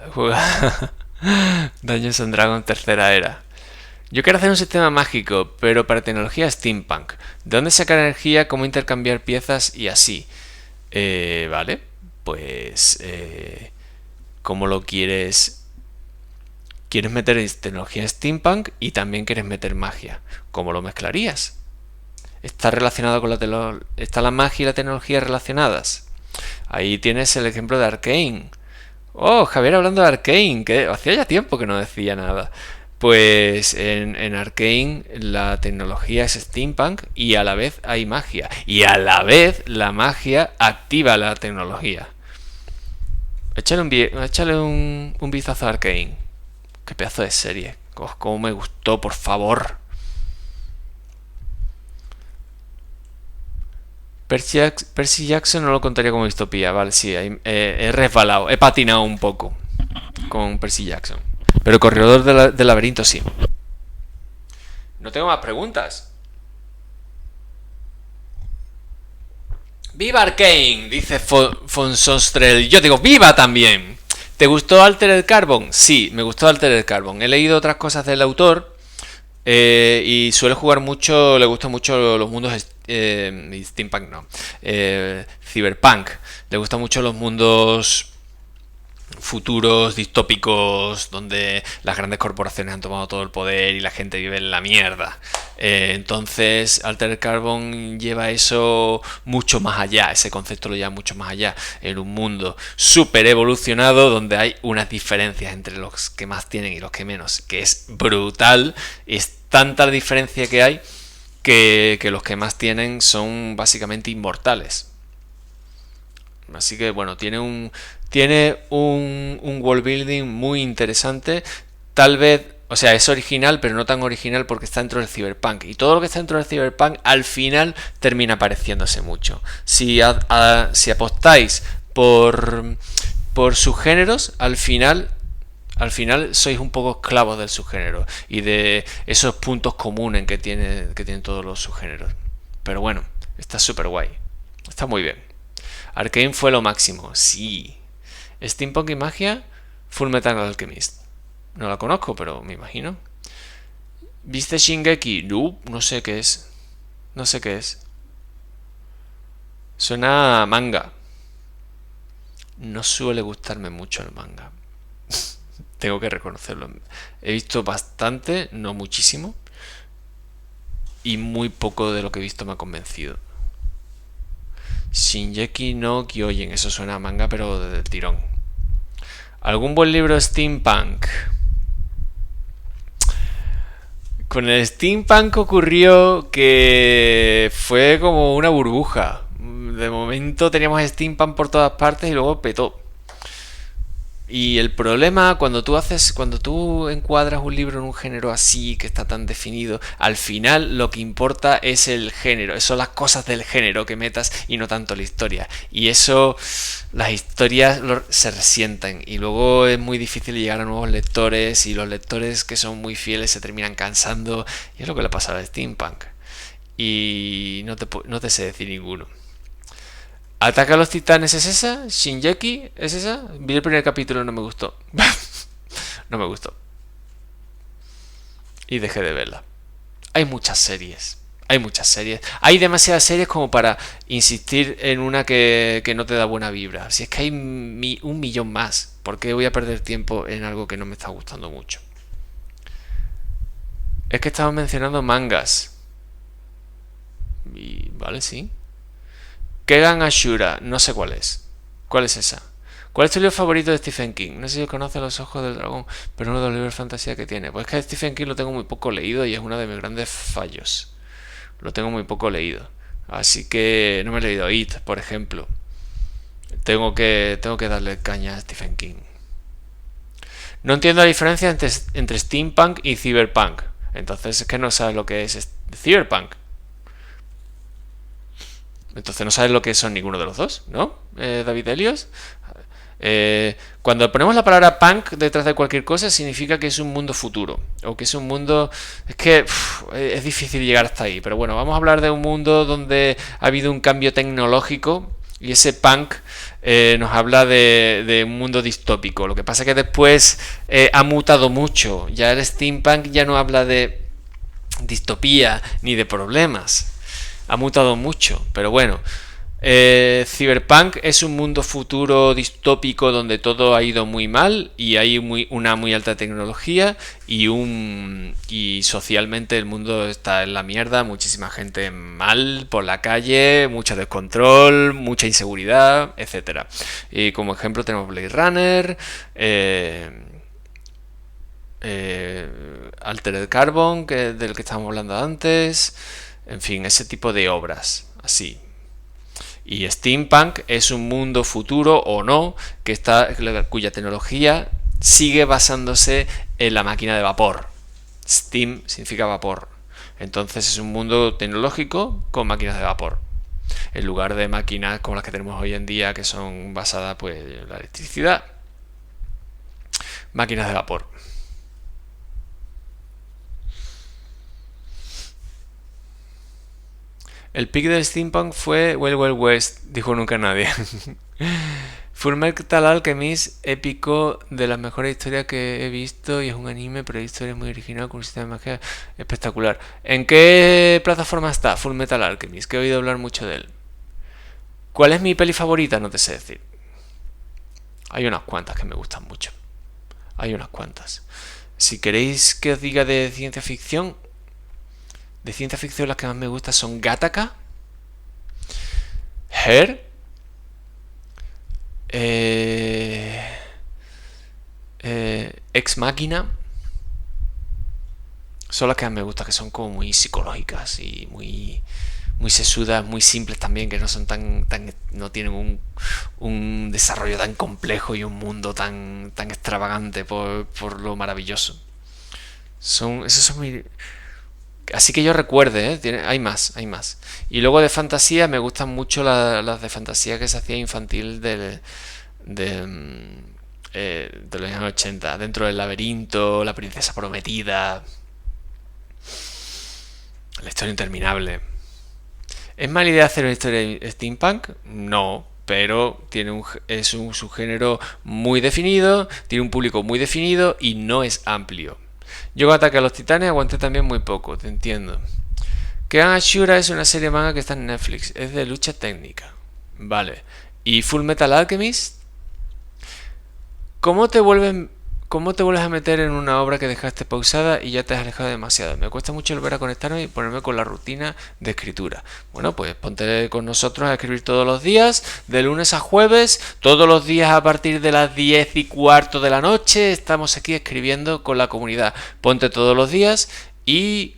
Dungeons and Dragons tercera era. Yo quiero hacer un sistema mágico, pero para tecnología steampunk. ¿De dónde sacar energía? ¿Cómo intercambiar piezas? Y así. Vale. Pues... ¿cómo lo quieres? ¿Quieres meter tecnología steampunk y también quieres meter magia? ¿Cómo lo mezclarías? ¿Está relacionado con ¿Está la magia y la tecnología relacionadas? Ahí tienes el ejemplo de Arcane. Oh, Javier hablando de Arcane, que hacía ya tiempo que no decía nada. Pues en Arcane la tecnología es steampunk y a la vez hay magia. Y a la vez la magia activa la tecnología. Échale un vistazo a Arcane. Qué pedazo de serie. Cómo me gustó, por favor. Percy Jackson no lo contaría como distopía. Vale, sí, he resbalado. He patinado un poco con Percy Jackson. Pero Corredor del Laberinto sí. No tengo más preguntas. ¡Viva Arcane! Dice Fonsostrel. Yo digo, ¡viva también! ¿Te gustó Altered Carbon? Sí, me gustó Altered Carbon. He leído otras cosas del autor y suele jugar mucho, le gustan mucho los mundos steampunk, no, cyberpunk. Le gustan mucho los mundos futuros distópicos donde las grandes corporaciones han tomado todo el poder y la gente vive en la mierda. Entonces Altered Carbon lleva eso mucho más allá, ese concepto lo lleva mucho más allá, en un mundo súper evolucionado donde hay unas diferencias entre los que más tienen y los que menos, que es brutal. Es tanta la diferencia que hay que los que más tienen son básicamente inmortales. Así que bueno, tiene un world building muy interesante. Tal vez, o sea, es original, pero no tan original porque está dentro del cyberpunk. Y todo lo que está dentro del cyberpunk al final termina pareciéndose mucho. Si apostáis por sus géneros, al final Al final sois un poco esclavos del subgénero y de esos puntos comunes que tienen todos los subgéneros. Pero bueno, está súper guay. Está muy bien. Arcane fue lo máximo, sí. Steampunk y magia, Full Metal Alchemist. No la conozco, pero me imagino. ¿Viste Shingeki? No, no sé qué es. No sé qué es. Suena a manga. No suele gustarme mucho el manga. Tengo que reconocerlo. He visto bastante, no muchísimo. Y muy poco de lo que he visto me ha convencido. Shingeki no Kyojin. Eso suena a manga, pero del tirón. ¿Algún buen libro steampunk? Con el steampunk ocurrió que fue como una burbuja. De momento teníamos steampunk por todas partes y luego petó. Y el problema cuando tú encuadras un libro en un género así, que está tan definido, al final lo que importa es el género, son las cosas del género que metas y no tanto la historia. Y eso, las historias se resientan y luego es muy difícil llegar a nuevos lectores y los lectores que son muy fieles se terminan cansando y es lo que le pasa al steampunk. Y no te sé decir ninguno. ¿Ataca a los titanes es esa? ¿Shingeki es esa? Vi el primer capítulo y no me gustó. No me gustó. Y dejé de verla. Hay muchas series. Hay muchas series. Hay demasiadas series como para insistir en una que no te da buena vibra. Si es que hay un millón más. ¿Por qué voy a perder tiempo en algo que no me está gustando mucho? Es que estamos mencionando mangas. Y vale, sí. Kegan Ashura, no sé cuál es. ¿Cuál es esa? ¿Cuál es tu libro favorito de Stephen King? No sé si conoce Los Ojos del Dragón, pero uno de los libros de fantasía que tiene. Pues es que Stephen King lo tengo muy poco leído y es uno de mis grandes fallos. Lo tengo muy poco leído. Así que no me he leído It, por ejemplo. Tengo que darle caña a Stephen King. No entiendo la diferencia entre steampunk y cyberpunk. Entonces es que no sabes lo que es cyberpunk. Entonces no sabes lo que son ninguno de los dos, ¿no? David Helios. Cuando ponemos la palabra punk detrás de cualquier cosa significa que es un mundo futuro o que es un mundo... Es que es difícil llegar hasta ahí, pero bueno, vamos a hablar de un mundo donde ha habido un cambio tecnológico y ese punk nos habla de un mundo distópico. Lo que pasa es que después ha mutado mucho. Ya el steampunk ya no habla de distopía ni de problemas. Ha mutado mucho, pero bueno. Cyberpunk es un mundo futuro distópico donde todo ha ido muy mal y hay una muy alta tecnología y socialmente el mundo está en la mierda, muchísima gente mal por la calle, mucho descontrol, mucha inseguridad, etcétera. Y como ejemplo tenemos Blade Runner, Altered Carbon, del que estábamos hablando antes, en fin, ese tipo de obras así. Y steampunk es un mundo futuro o no cuya tecnología sigue basándose en la máquina de vapor. Steam significa vapor. Entonces es un mundo tecnológico con máquinas de vapor. En lugar de máquinas como las que tenemos hoy en día que son basadas pues en la electricidad. Máquinas de vapor. El pick del steampunk fue Wild Wild West, dijo nunca nadie. Fullmetal Alchemist, épico, de las mejores historias que he visto y es un anime, pero la historia es muy original con un sistema de magia espectacular. ¿En qué plataforma está Fullmetal Alchemist? Que he oído hablar mucho de él. ¿Cuál es mi peli favorita? No te sé decir. Hay unas cuantas que me gustan mucho. Hay unas cuantas. Si queréis que os diga de ciencia ficción las que más me gustan son Gattaca, Her, Ex Machina. Son las que más me gustan, que son como muy psicológicas y muy sesudas, muy simples también, que no son no tienen un desarrollo tan complejo y un mundo tan extravagante por lo maravilloso. Esos son muy... Así que yo recuerde, hay más. Y luego de fantasía me gustan mucho las de fantasía que se hacía infantil de los años 80, Dentro del laberinto, La princesa prometida, La historia interminable. ¿Es mala idea hacer una historia de steampunk? No, pero es un subgénero muy definido, tiene un público muy definido y no es amplio. Yo Ataque a los Titanes aguanté también muy poco, te entiendo. Kean Ashura es una serie de manga que está en Netflix, es de lucha técnica. Vale. ¿Y Full Metal Alchemist? ¿Cómo te vuelves a meter en una obra que dejaste pausada y ya te has alejado demasiado? Me cuesta mucho volver a conectarme y ponerme con la rutina de escritura. Bueno, pues ponte con nosotros a escribir todos los días, de lunes a jueves, todos los días a partir de las 10:15 de la noche. Estamos aquí escribiendo con la comunidad. Ponte todos los días y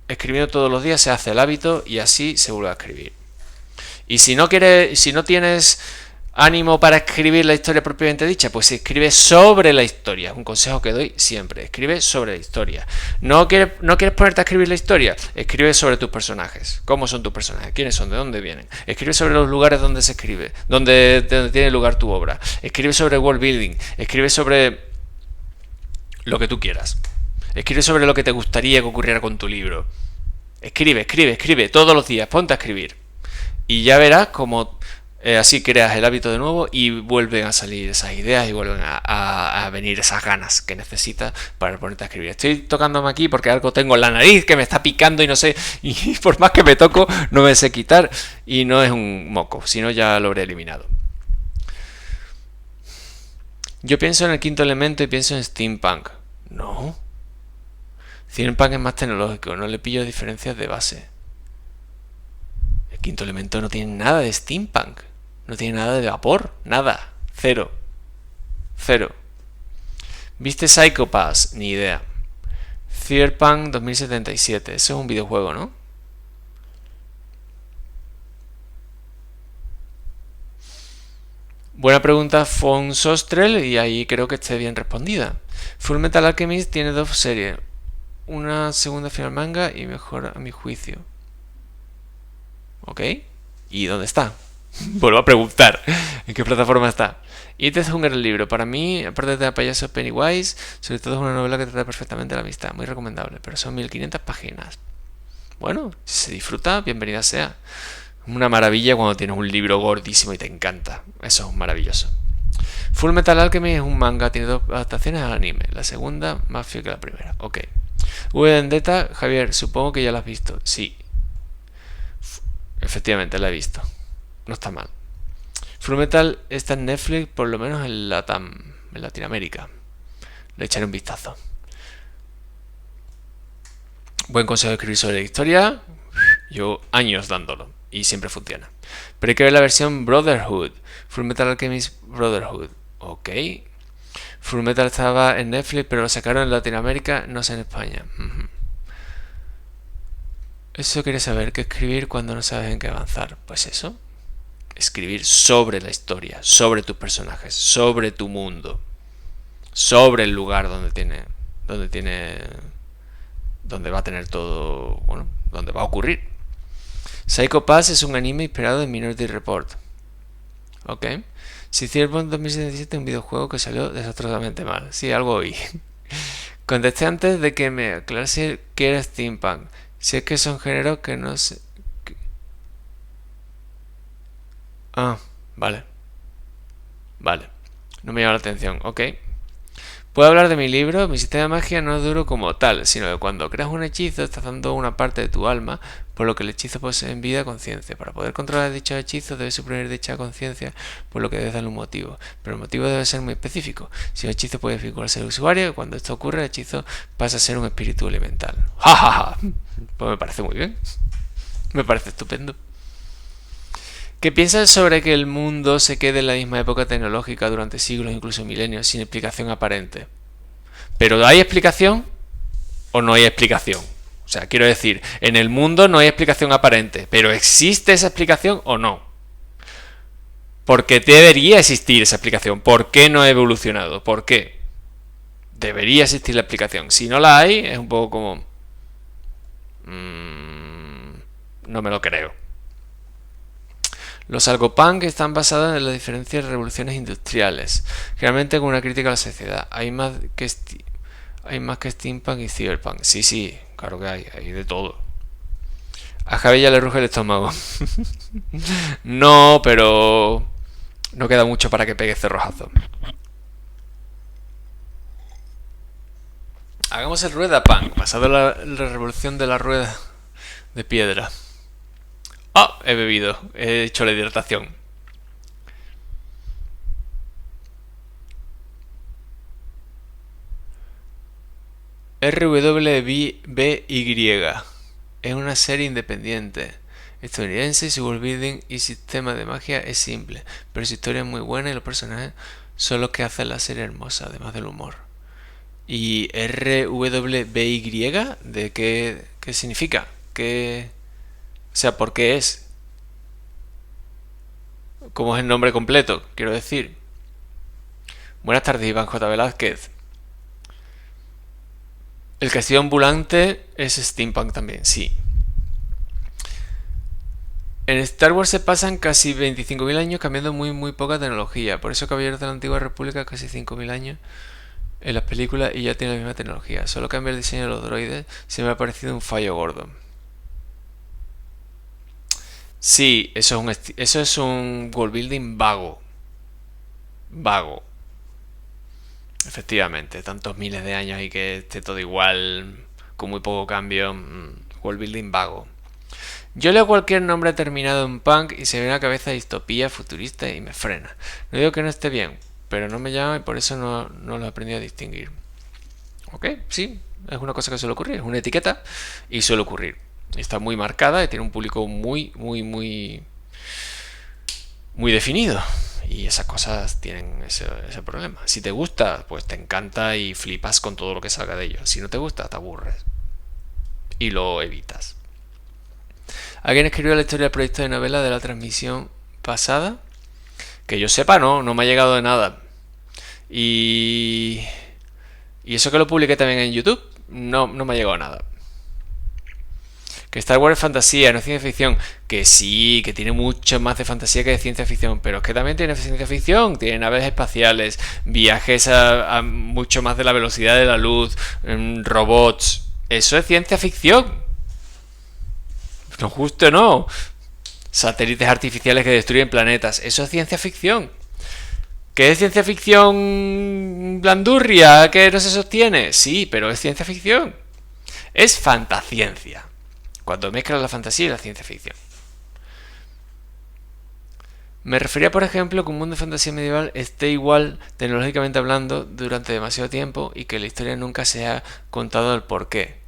escribiendo todos los días se hace el hábito y así se vuelve a escribir. Y si no tienes ánimo para escribir la historia propiamente dicha, pues escribe sobre la historia. Es un consejo que doy siempre. Escribe sobre la historia. ¿No quieres ponerte a escribir la historia? Escribe sobre tus personajes. ¿Cómo son tus personajes? ¿Quiénes son? ¿De dónde vienen? Escribe sobre los lugares donde se escribe, donde tiene lugar tu obra. Escribe sobre world building. Escribe sobre lo que tú quieras. Escribe sobre lo que te gustaría que ocurriera con tu libro. Escribe todos los días. Ponte a escribir. Y ya verás cómo así creas el hábito de nuevo y vuelven a salir esas ideas y vuelven a venir esas ganas que necesitas para ponerte a escribir. Estoy tocándome aquí porque algo tengo en la nariz que me está picando y no sé, y por más que me toco no me sé quitar y no es un moco, si no ya lo habré eliminado. Yo pienso en el quinto elemento y pienso en steampunk. No. Steampunk es más tecnológico, no le pillo diferencias de base. El quinto elemento no tiene nada de steampunk. No tiene nada de vapor. Nada. Cero. ¿Viste Psycho Pass? Ni idea. Cyberpunk 2077. Eso es un videojuego, ¿no? Buena pregunta, Fon Sostrel, y ahí creo que esté bien respondida. Fullmetal Alchemist tiene dos series. Una segunda final manga y mejor a mi juicio. ¿Ok? ¿Y dónde está? Vuelvo a preguntar. ¿En qué plataforma está? Y Death Hunger, el libro. Para mí, aparte de payaso Pennywise, sobre todo es una novela que trata perfectamente la amistad. Muy recomendable. Pero son 1500 páginas. Bueno, si se disfruta, bienvenida sea. Una maravilla cuando tienes un libro gordísimo y te encanta. Eso es maravilloso. Full Metal Alchemist es un manga, tiene dos adaptaciones al anime. La segunda más fiel que la primera. Ok. Vendetta, Javier, supongo que ya la has visto. Sí. Efectivamente, la he visto. No está mal. Fullmetal está en Netflix, por lo menos en Latam, en Latinoamérica. Le echaré un vistazo. Buen consejo de escribir sobre la historia. Llevo años dándolo y siempre funciona. Pero hay que ver la versión Brotherhood. Fullmetal Alchemist Brotherhood. Ok. Fullmetal estaba en Netflix, pero lo sacaron en Latinoamérica, no sé en España. Eso quería saber, ¿qué escribir cuando no sabes en qué avanzar? Pues eso. Escribir sobre la historia, sobre tus personajes, sobre tu mundo, sobre el lugar donde va a tener todo, bueno, donde va a ocurrir. Psycho Pass es un anime inspirado en Minority Report. Ok. Si Cyberpunk 2077 es un videojuego que salió desastrosamente mal. Sí, algo oí. Contesté antes de que me aclarase qué era steampunk. Si es que son géneros que no sé. Ah, vale. Vale. No me llama la atención. Ok. Puedo hablar de mi libro. Mi sistema de magia no es duro como tal, sino que cuando creas un hechizo estás dando una parte de tu alma, por lo que el hechizo posee en vida conciencia. Para poder controlar dicho hechizo debes suprimir dicha conciencia, por lo que debes darle un motivo. Pero el motivo debe ser muy específico. Si un hechizo puede vincularse al usuario, y cuando esto ocurre el hechizo pasa a ser un espíritu elemental. ¡Ja, ja, ja! Pues me parece muy bien. Me parece estupendo. ¿Qué piensas sobre que el mundo se quede en la misma época tecnológica durante siglos, incluso milenios, sin explicación aparente? ¿Pero hay explicación o no hay explicación? O sea, quiero decir, en el mundo no hay explicación aparente, pero ¿existe esa explicación o no? ¿Por qué debería existir esa explicación? ¿Por qué no ha evolucionado? ¿Por qué? Debería existir la explicación. Si no la hay, es un poco como... no me lo creo. Los algopunk están basados en las diferentes revoluciones industriales, generalmente con una crítica a la sociedad. Hay más que steampunk y cyberpunk. Sí, sí, claro que hay de todo. A Javi ya le ruge el estómago. No, pero no queda mucho para que pegue cerrojazo. Hagamos el rueda punk, basado en la revolución de la rueda de piedra. Ah, he bebido, he hecho la hidratación. RWBY es una serie independiente estadounidense y su world building y sistema de magia es simple, pero su historia es muy buena y los personajes son los que hacen la serie hermosa, además del humor. ¿Y RWBY? ¿De qué significa? O sea, ¿por qué es? ¿Cómo es el nombre completo? Quiero decir. Buenas tardes, Iván J. Velázquez. El castillo ambulante es steampunk también, sí. En Star Wars se pasan casi 25.000 años cambiando muy poca tecnología. Por eso Caballeros de la Antigua República casi 5.000 años en las películas y ya tiene la misma tecnología. Solo cambia el diseño de los droides. Se me ha parecido un fallo gordo. Sí, eso es un world building vago. Vago. Efectivamente, tantos miles de años y que esté todo igual, con muy poco cambio. World building vago. Yo leo cualquier nombre terminado en punk y se ve en la cabeza distopía futurista y me frena. No digo que no esté bien, pero no me llama y por eso no lo he aprendido a distinguir. Ok, sí, es una cosa que suele ocurrir, es una etiqueta y suele ocurrir. Está muy marcada y tiene un público muy definido. Y esas cosas tienen ese problema. Si te gusta, pues te encanta y flipas con todo lo que salga de ello. Si no te gusta, te aburres y lo evitas. ¿Alguien escribió la historia del proyecto de novela de la transmisión pasada? Que yo sepa, no me ha llegado de nada. Y eso que lo publiqué también en YouTube, no me ha llegado nada. Que Star Wars es fantasía, no es ciencia ficción. Que sí, que tiene mucho más de fantasía que de ciencia ficción. Pero es que también tiene ciencia ficción. Tiene naves espaciales, viajes a mucho más de la velocidad de la luz, robots. Eso es ciencia ficción. No, justo no. Satélites artificiales que destruyen planetas. Eso es ciencia ficción. ¿Qué es ciencia ficción blandurria que no se sostiene? Sí, pero es ciencia ficción. Es fantasciencia. Cuando mezclas la fantasía y la ciencia ficción. Me refería, por ejemplo, a que un mundo de fantasía medieval esté igual tecnológicamente hablando durante demasiado tiempo y que la historia nunca se ha contado el porqué.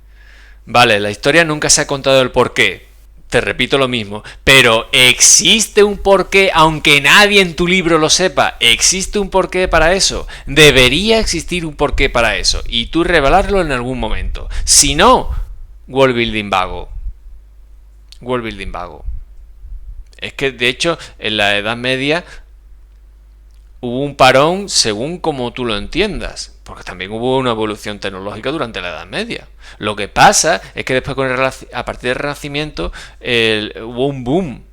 Vale, la historia nunca se ha contado el porqué. Te repito lo mismo, pero existe un porqué, aunque nadie en tu libro lo sepa, existe un porqué para eso, debería existir un porqué para eso, y tú revelarlo en algún momento. Si no, world building vago. World building vago. Es que de hecho en la Edad Media hubo un parón según como tú lo entiendas, porque también hubo una evolución tecnológica durante la Edad Media. Lo que pasa es que después a partir del Renacimiento hubo un boom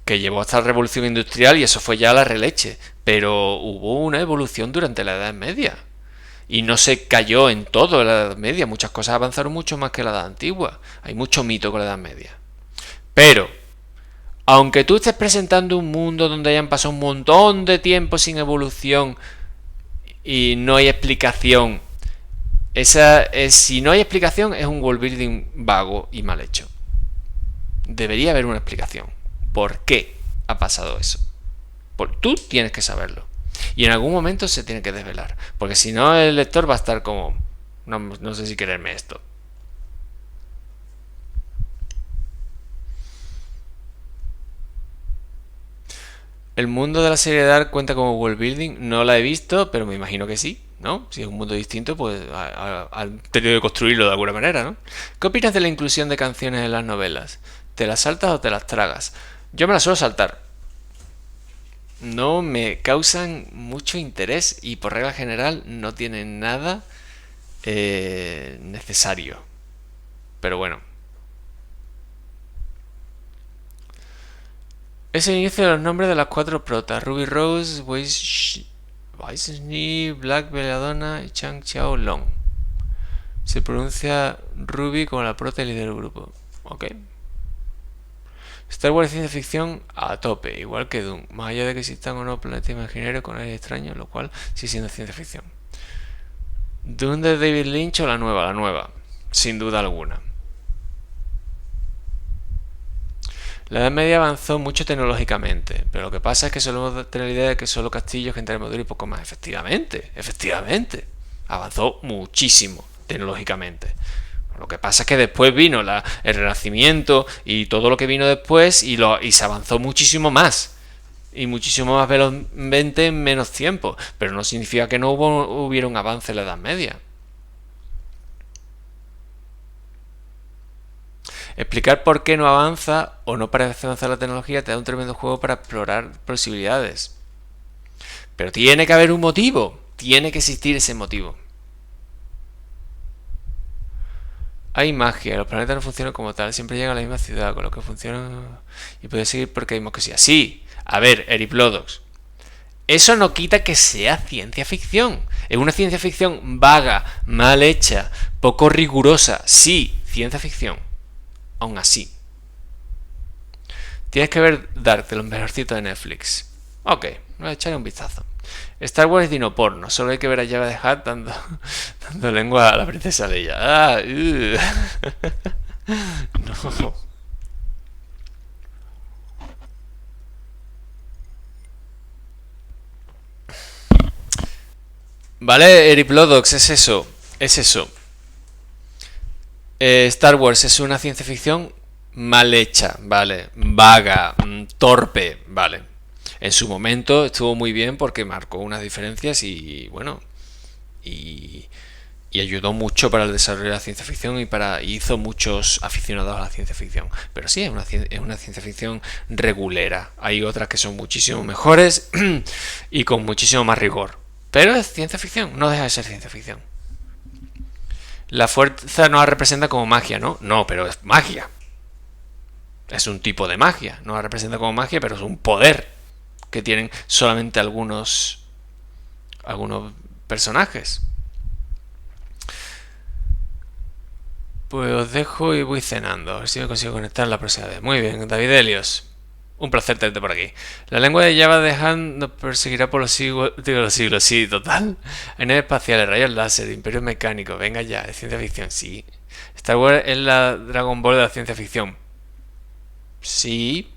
que llevó hasta la Revolución Industrial y eso fue ya la releche, pero hubo una evolución durante la Edad Media. Y no se cayó en todo la Edad Media, muchas cosas avanzaron mucho más que la Edad Antigua. Hay mucho mito con la Edad Media. Pero aunque tú estés presentando un mundo donde hayan pasado un montón de tiempo sin evolución y no hay explicación, si no hay explicación es un world building vago y mal hecho. Debería haber una explicación. ¿Por qué ha pasado eso? Tú tienes que saberlo. Y en algún momento se tiene que desvelar. Porque si no el lector va a estar como... No sé si quererme esto. El mundo de la serie Dark cuenta como world building. No la he visto, pero me imagino que sí, ¿no? Si es un mundo distinto, pues han tenido que construirlo de alguna manera, ¿no? ¿Qué opinas de la inclusión de canciones en las novelas? ¿Te las saltas o te las tragas? Yo me las suelo saltar. No me causan mucho interés y por regla general no tienen nada necesario. Pero bueno. Es el inicio de los nombres de las 4 protas: Ruby Rose, Weissney, Black Belladonna y Chang Xiao Long. Se pronuncia Ruby como la prota y líder del grupo. Ok. Star Wars es ciencia ficción a tope, igual que Dune, más allá de que existan o no planetas imaginarios con aires extraños, lo cual sigue siendo ciencia ficción. Dune de David Lynch o la nueva, sin duda alguna. La Edad Media avanzó mucho tecnológicamente, pero lo que pasa es que solemos tener la idea de que solo castillos, gente de armadura y poco más. Efectivamente, avanzó muchísimo tecnológicamente. Lo que pasa es que después vino el Renacimiento y todo lo que vino después y se avanzó muchísimo más. Y muchísimo más velozmente en menos tiempo. Pero no significa que no hubiera un avance en la Edad Media. Explicar por qué no avanza o no parece avanzar la tecnología te da un tremendo juego para explorar posibilidades. Pero tiene que haber un motivo. Tiene que existir ese motivo. Hay magia, los planetas no funcionan como tal, siempre llegan a la misma ciudad, con lo que funciona y puede seguir porque hay mosquesía. Sí, a ver, Eriplodox. Eso no quita que sea ciencia ficción. Es una ciencia ficción vaga, mal hecha, poco rigurosa. Sí, ciencia ficción. Aún así. Tienes que ver Dark, de los mejorcitos de Netflix. Ok, voy a echarle un vistazo. Star Wars es dinoporno, solo hay que ver a Jabba the Hutt dando lengua a la princesa Leia. No. Vale, Eriplodox, es eso. Star Wars es una ciencia ficción mal hecha, vale, vaga, torpe, vale. En su momento estuvo muy bien porque marcó unas diferencias y bueno, y ayudó mucho para el desarrollo de la ciencia ficción y hizo muchos aficionados a la ciencia ficción. Pero sí, es una ciencia ficción regulera. Hay otras que son muchísimo mejores y con muchísimo más rigor. Pero es ciencia ficción, no deja de ser ciencia ficción. La fuerza no la representa como magia, ¿no? No, pero es magia. Es un tipo de magia. No la representa como magia, pero es un poder que tienen solamente algunos personajes. Pues os dejo y voy cenando. A ver si me consigo conectar la próxima vez. Muy bien, David Helios. Un placer tenerte por aquí. La lengua de Java de Han nos perseguirá por los siglos. Sí, total. Hay naves espaciales, rayos láser, imperio mecánico. Venga ya, de ciencia ficción, sí. Star Wars es la Dragon Ball de la ciencia ficción. Sí.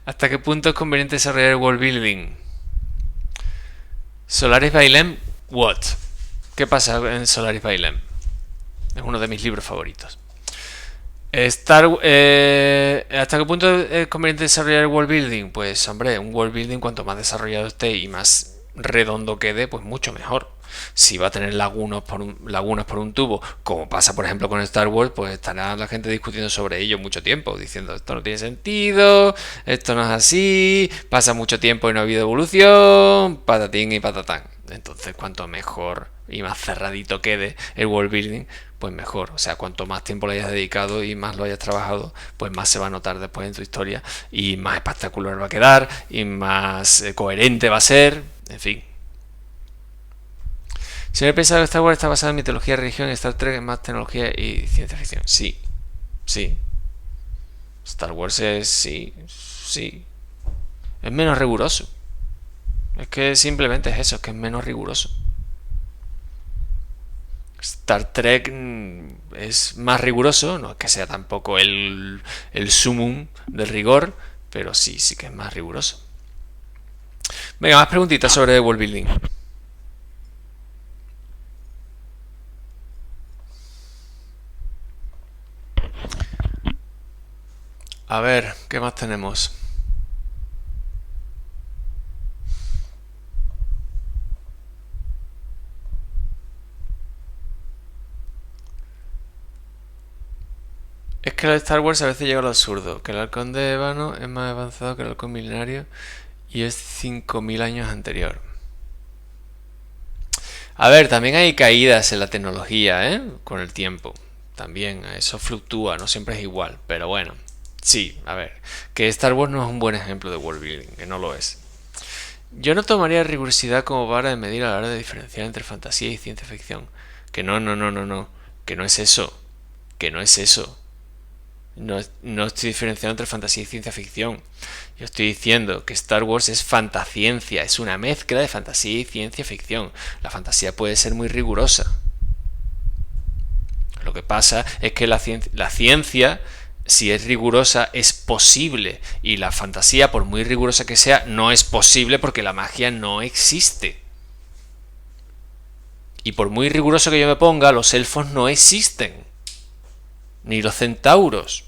¿Hasta qué punto es conveniente desarrollar el world building? Solaris Bailem, what? ¿Qué pasa en Solaris Bailem? Es uno de mis libros favoritos. ¿Hasta qué punto es conveniente desarrollar el world building? Pues hombre, un world building cuanto más desarrollado esté y más redondo quede, pues mucho mejor. Si va a tener lagunas por un tubo, como pasa por ejemplo con Star Wars, pues estará la gente discutiendo sobre ello mucho tiempo, diciendo esto no tiene sentido, esto no es así, pasa mucho tiempo y no ha habido evolución, patatín y patatán. Entonces cuanto mejor y más cerradito quede el world building, pues mejor. O sea, cuanto más tiempo le hayas dedicado y más lo hayas trabajado, pues más se va a notar después en tu historia y más espectacular va a quedar y más coherente va a ser, en fin. Siempre he pensado que Star Wars está basada en mitología, religión, y Star Trek en más tecnología y ciencia ficción. Sí, sí. Star Wars es, sí. Es menos riguroso. Es que simplemente es eso, es que es menos riguroso. Star Trek es más riguroso, no es que sea tampoco el sumum del rigor, pero sí que es más riguroso. Venga, más preguntitas sobre world building. A ver, ¿qué más tenemos? Es que el Star Wars a veces llega a lo absurdo, que el halcón de Ébano es más avanzado que el halcón milenario y es 5000 años anterior. A ver, también hay caídas en la tecnología, ¿eh? Con el tiempo. También eso fluctúa, no siempre es igual, pero bueno, Sí, a ver, que Star Wars no es un buen ejemplo de world building, que no lo es. Yo no tomaría rigurosidad como vara de medir a la hora de diferenciar entre fantasía y ciencia ficción. Que no, que no es eso, que no es eso. No estoy diferenciando entre fantasía y ciencia ficción. Yo estoy diciendo que Star Wars es fantasciencia, es una mezcla de fantasía y ciencia ficción. La fantasía puede ser muy rigurosa. Lo que pasa es que la ciencia, si es rigurosa, es posible. Y la fantasía, por muy rigurosa que sea, no es posible porque la magia no existe. Y por muy riguroso que yo me ponga, los elfos no existen. Ni los centauros.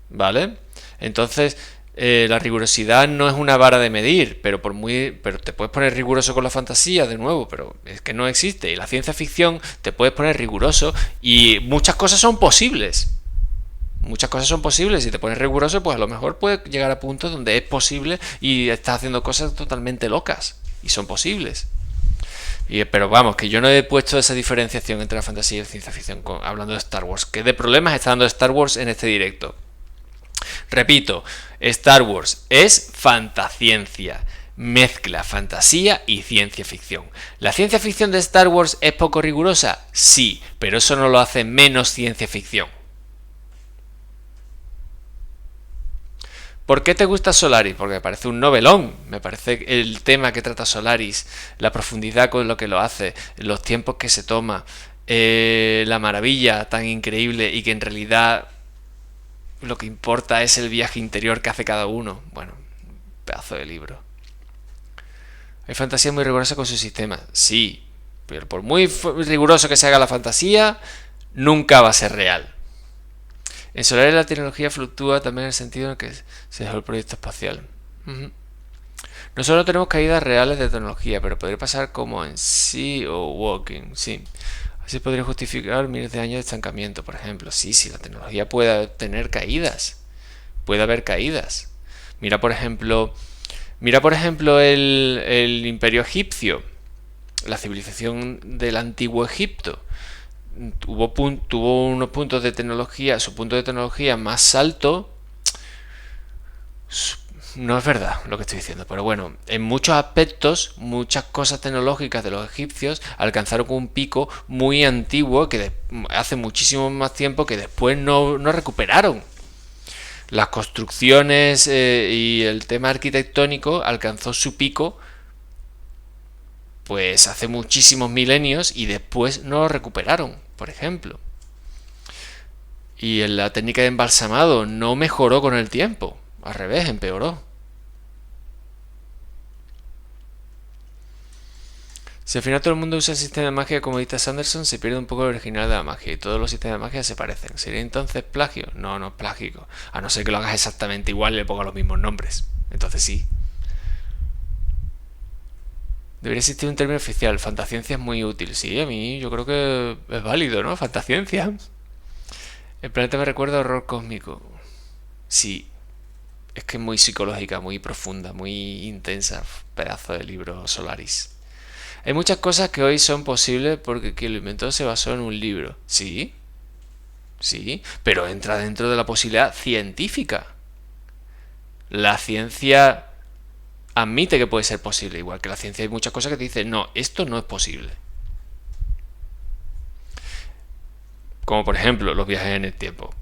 ¿Vale? Entonces, la rigurosidad no es una vara de medir, pero te puedes poner riguroso con la fantasía de nuevo, pero es que no existe. Y la ciencia ficción te puedes poner riguroso y muchas cosas son posibles. Muchas cosas son posibles. Si te pones riguroso, pues a lo mejor puedes llegar a puntos donde es posible y estás haciendo cosas totalmente locas. Y son posibles. Pero vamos, que yo no he puesto esa diferenciación entre la fantasía y la ciencia ficción hablando de Star Wars. ¿Qué de problemas está dando Star Wars en este directo? Repito, Star Wars es fantasciencia, mezcla fantasía y ciencia ficción. ¿La ciencia ficción de Star Wars es poco rigurosa? Sí, pero eso no lo hace menos ciencia ficción. ¿Por qué te gusta Solaris? Porque me parece un novelón, me parece el tema que trata Solaris, la profundidad con lo que lo hace, los tiempos que se toma, la maravilla tan increíble y que en realidad lo que importa es el viaje interior que hace cada uno. Bueno, pedazo de libro. Hay fantasía muy rigurosa con su sistema, sí, pero por muy riguroso que se haga la fantasía, nunca va a ser real. En Solaris la tecnología fluctúa también en el sentido en el que se dejó el proyecto espacial. Nosotros no tenemos caídas reales de tecnología, pero podría pasar como en Sea o Walking, sí. Así podría justificar miles de años de estancamiento, por ejemplo. Sí, la tecnología puede tener caídas. Puede haber caídas. Mira, por ejemplo, el Imperio egipcio, la civilización del antiguo Egipto. Tuvo unos puntos de tecnología, su punto de tecnología más alto. No es verdad lo que estoy diciendo, pero bueno, en muchos aspectos, muchas cosas tecnológicas de los egipcios alcanzaron un pico muy antiguo que hace muchísimo más tiempo que después no recuperaron. Las construcciones y el tema arquitectónico alcanzó su pico pues hace muchísimos milenios y después no lo recuperaron, por ejemplo. Y en la técnica de embalsamado no mejoró con el tiempo, al revés, empeoró. Si al final todo el mundo usa el sistema de magia como dicta Sanderson, se pierde un poco el original de la magia y todos los sistemas de magia se parecen. ¿Sería entonces plagio? No, no es plagio. A no ser que lo hagas exactamente igual y le pongas los mismos nombres. Entonces sí. Debería existir un término oficial. Fantasciencia es muy útil. Sí, a mí yo creo que es válido, ¿no? Fantasciencia. El planeta me recuerda a horror cósmico. Sí. Es que es muy psicológica, muy profunda, muy intensa. Pedazo de libro Solaris. Hay muchas cosas que hoy son posibles porque quien lo inventó se basó en un libro. Sí, sí, pero entra dentro de la posibilidad científica. La ciencia admite que puede ser posible, igual que la ciencia hay muchas cosas que te dicen, no, esto no es posible. Como por ejemplo los viajes en el tiempo.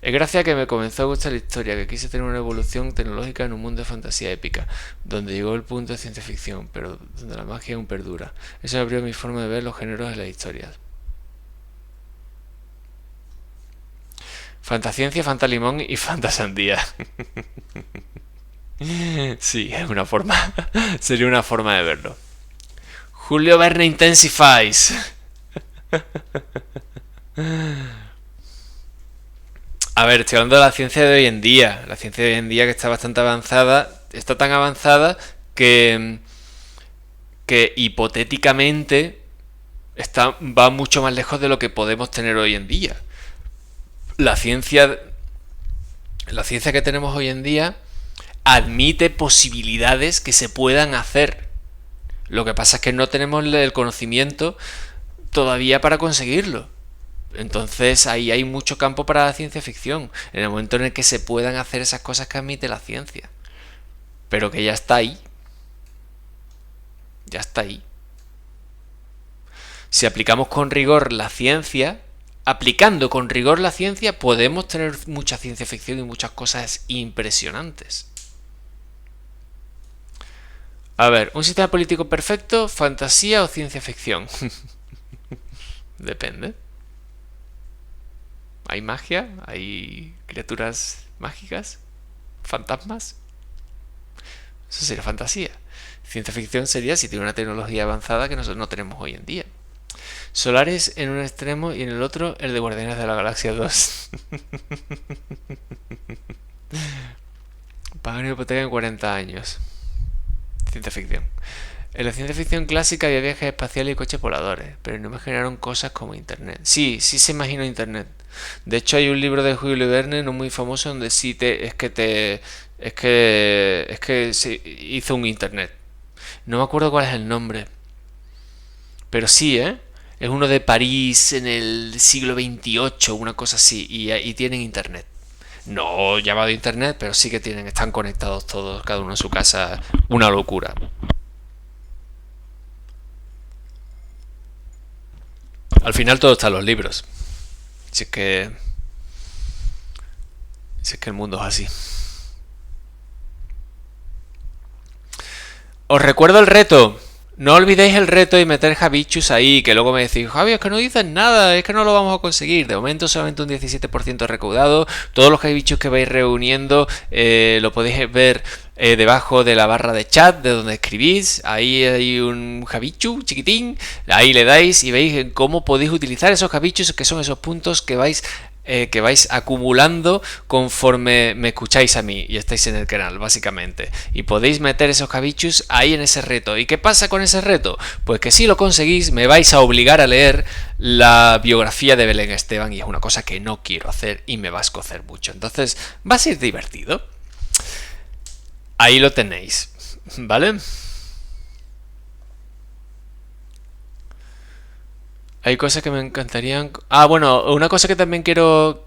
Es gracias a que me comenzó a gustar la historia, que quise tener una evolución tecnológica en un mundo de fantasía épica, donde llegó el punto de ciencia ficción, pero donde la magia aún perdura. Eso me abrió mi forma de ver los géneros de las historias. Fantasciencia, fantalimón y fantasandía. Sí, es una forma. Sería una forma de verlo. Julio Verne Intensifies. A ver, estoy hablando de la ciencia de hoy en día. La ciencia de hoy en día que está bastante avanzada. Está tan avanzada que hipotéticamente va mucho más lejos de lo que podemos tener hoy en día. La ciencia que tenemos hoy en día admite posibilidades que se puedan hacer. Lo que pasa es que no tenemos el conocimiento todavía para conseguirlo. Entonces ahí hay mucho campo para la ciencia ficción, en el momento en el que se puedan hacer esas cosas que admite la ciencia. Pero que ya está ahí. Ya está ahí. Si aplicamos con rigor la ciencia, aplicando con rigor la ciencia, podemos tener mucha ciencia ficción y muchas cosas impresionantes. A ver, ¿un sistema político perfecto, fantasía o ciencia ficción? Depende. ¿Hay magia? ¿Hay criaturas mágicas? ¿Fantasmas? Eso sería fantasía. Ciencia ficción sería si tiene una tecnología avanzada que nosotros no tenemos hoy en día. Solaris en un extremo y en el otro el de Guardianes de la Galaxia 2. Pagan una hipoteca en 40 años. Ciencia ficción. En la ciencia ficción clásica había viajes espaciales y coches voladores, pero no imaginaron cosas como Internet. Sí, sí se imaginó Internet. De hecho hay un libro de Julio Verne no muy famoso donde sí es que se hizo un Internet. No me acuerdo cuál es el nombre. Pero sí, ¿eh? Es uno de París en el siglo XXVIII, una cosa así, y tienen Internet. No llamado Internet, pero sí que están conectados todos, cada uno en su casa. Una locura. Al final todo está en los libros. Si es que. Si es que el mundo es así. Os recuerdo el reto. No olvidéis el reto y meter Javichus ahí, que luego me decís, Javi, es que no dices nada, es que no lo vamos a conseguir. De momento solamente un 17% recaudado. Todos los Javichus que vais reuniendo lo podéis ver debajo de la barra de chat de donde escribís. Ahí hay un Javichu chiquitín. Ahí le dais y veis cómo podéis utilizar esos Javichus, que son esos puntos que vais acumulando conforme me escucháis a mí y estáis en el canal, básicamente. Y podéis meter esos cabichus ahí en ese reto. ¿Y qué pasa con ese reto? Pues que si lo conseguís me vais a obligar a leer la biografía de Belén Esteban y es una cosa que no quiero hacer y me va a escocer mucho. Entonces va a ser divertido. Ahí lo tenéis, ¿vale? Hay cosas que me encantarían. Ah, bueno, una cosa que también quiero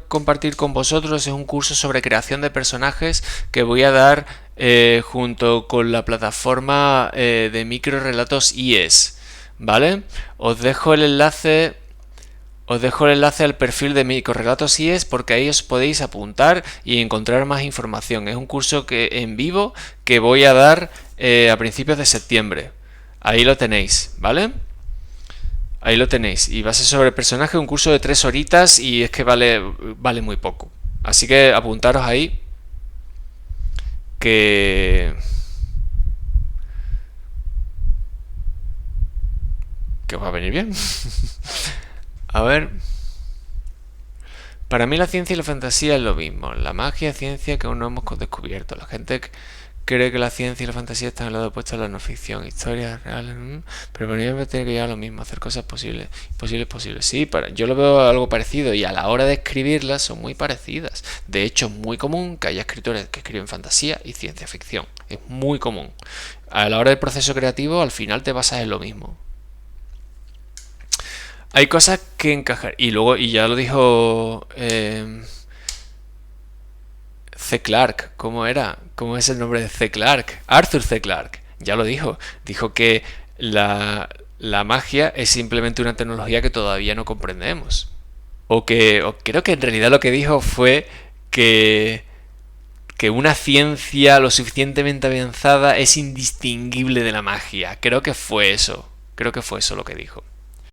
compartir con vosotros es un curso sobre creación de personajes que voy a dar junto con la plataforma de microrelatos IES, ¿vale? Os dejo el enlace al perfil de Microrelatos IES porque ahí os podéis apuntar y encontrar más información. Es un curso en vivo que voy a dar a principios de septiembre. Ahí lo tenéis, ¿vale? Ahí lo tenéis. Y va a ser sobre el personaje, un curso de 3 horitas y es que vale muy poco. Así que apuntaros ahí. Que os va a venir bien. A ver. Para mí la ciencia y la fantasía es lo mismo. La magia es ciencia que aún no hemos descubierto. La gente cree que la ciencia y la fantasía están al lado opuesto a la no ficción, historias reales, pero para mí me tiene que llegar a lo mismo, hacer cosas posibles. Sí, yo lo veo algo parecido y a la hora de escribirlas son muy parecidas. De hecho, es muy común que haya escritores que escriben fantasía y ciencia ficción. Es muy común. A la hora del proceso creativo, al final te basas en lo mismo. Hay cosas que encajar. Y luego, y ya lo dijo C. Clarke, ¿cómo era? ¿Cómo es el nombre de C. Clarke? Arthur C. Clarke, ya lo dijo. Dijo que la magia es simplemente una tecnología que todavía no comprendemos. O creo que en realidad lo que dijo fue que una ciencia lo suficientemente avanzada es indistinguible de la magia. Creo que fue eso lo que dijo.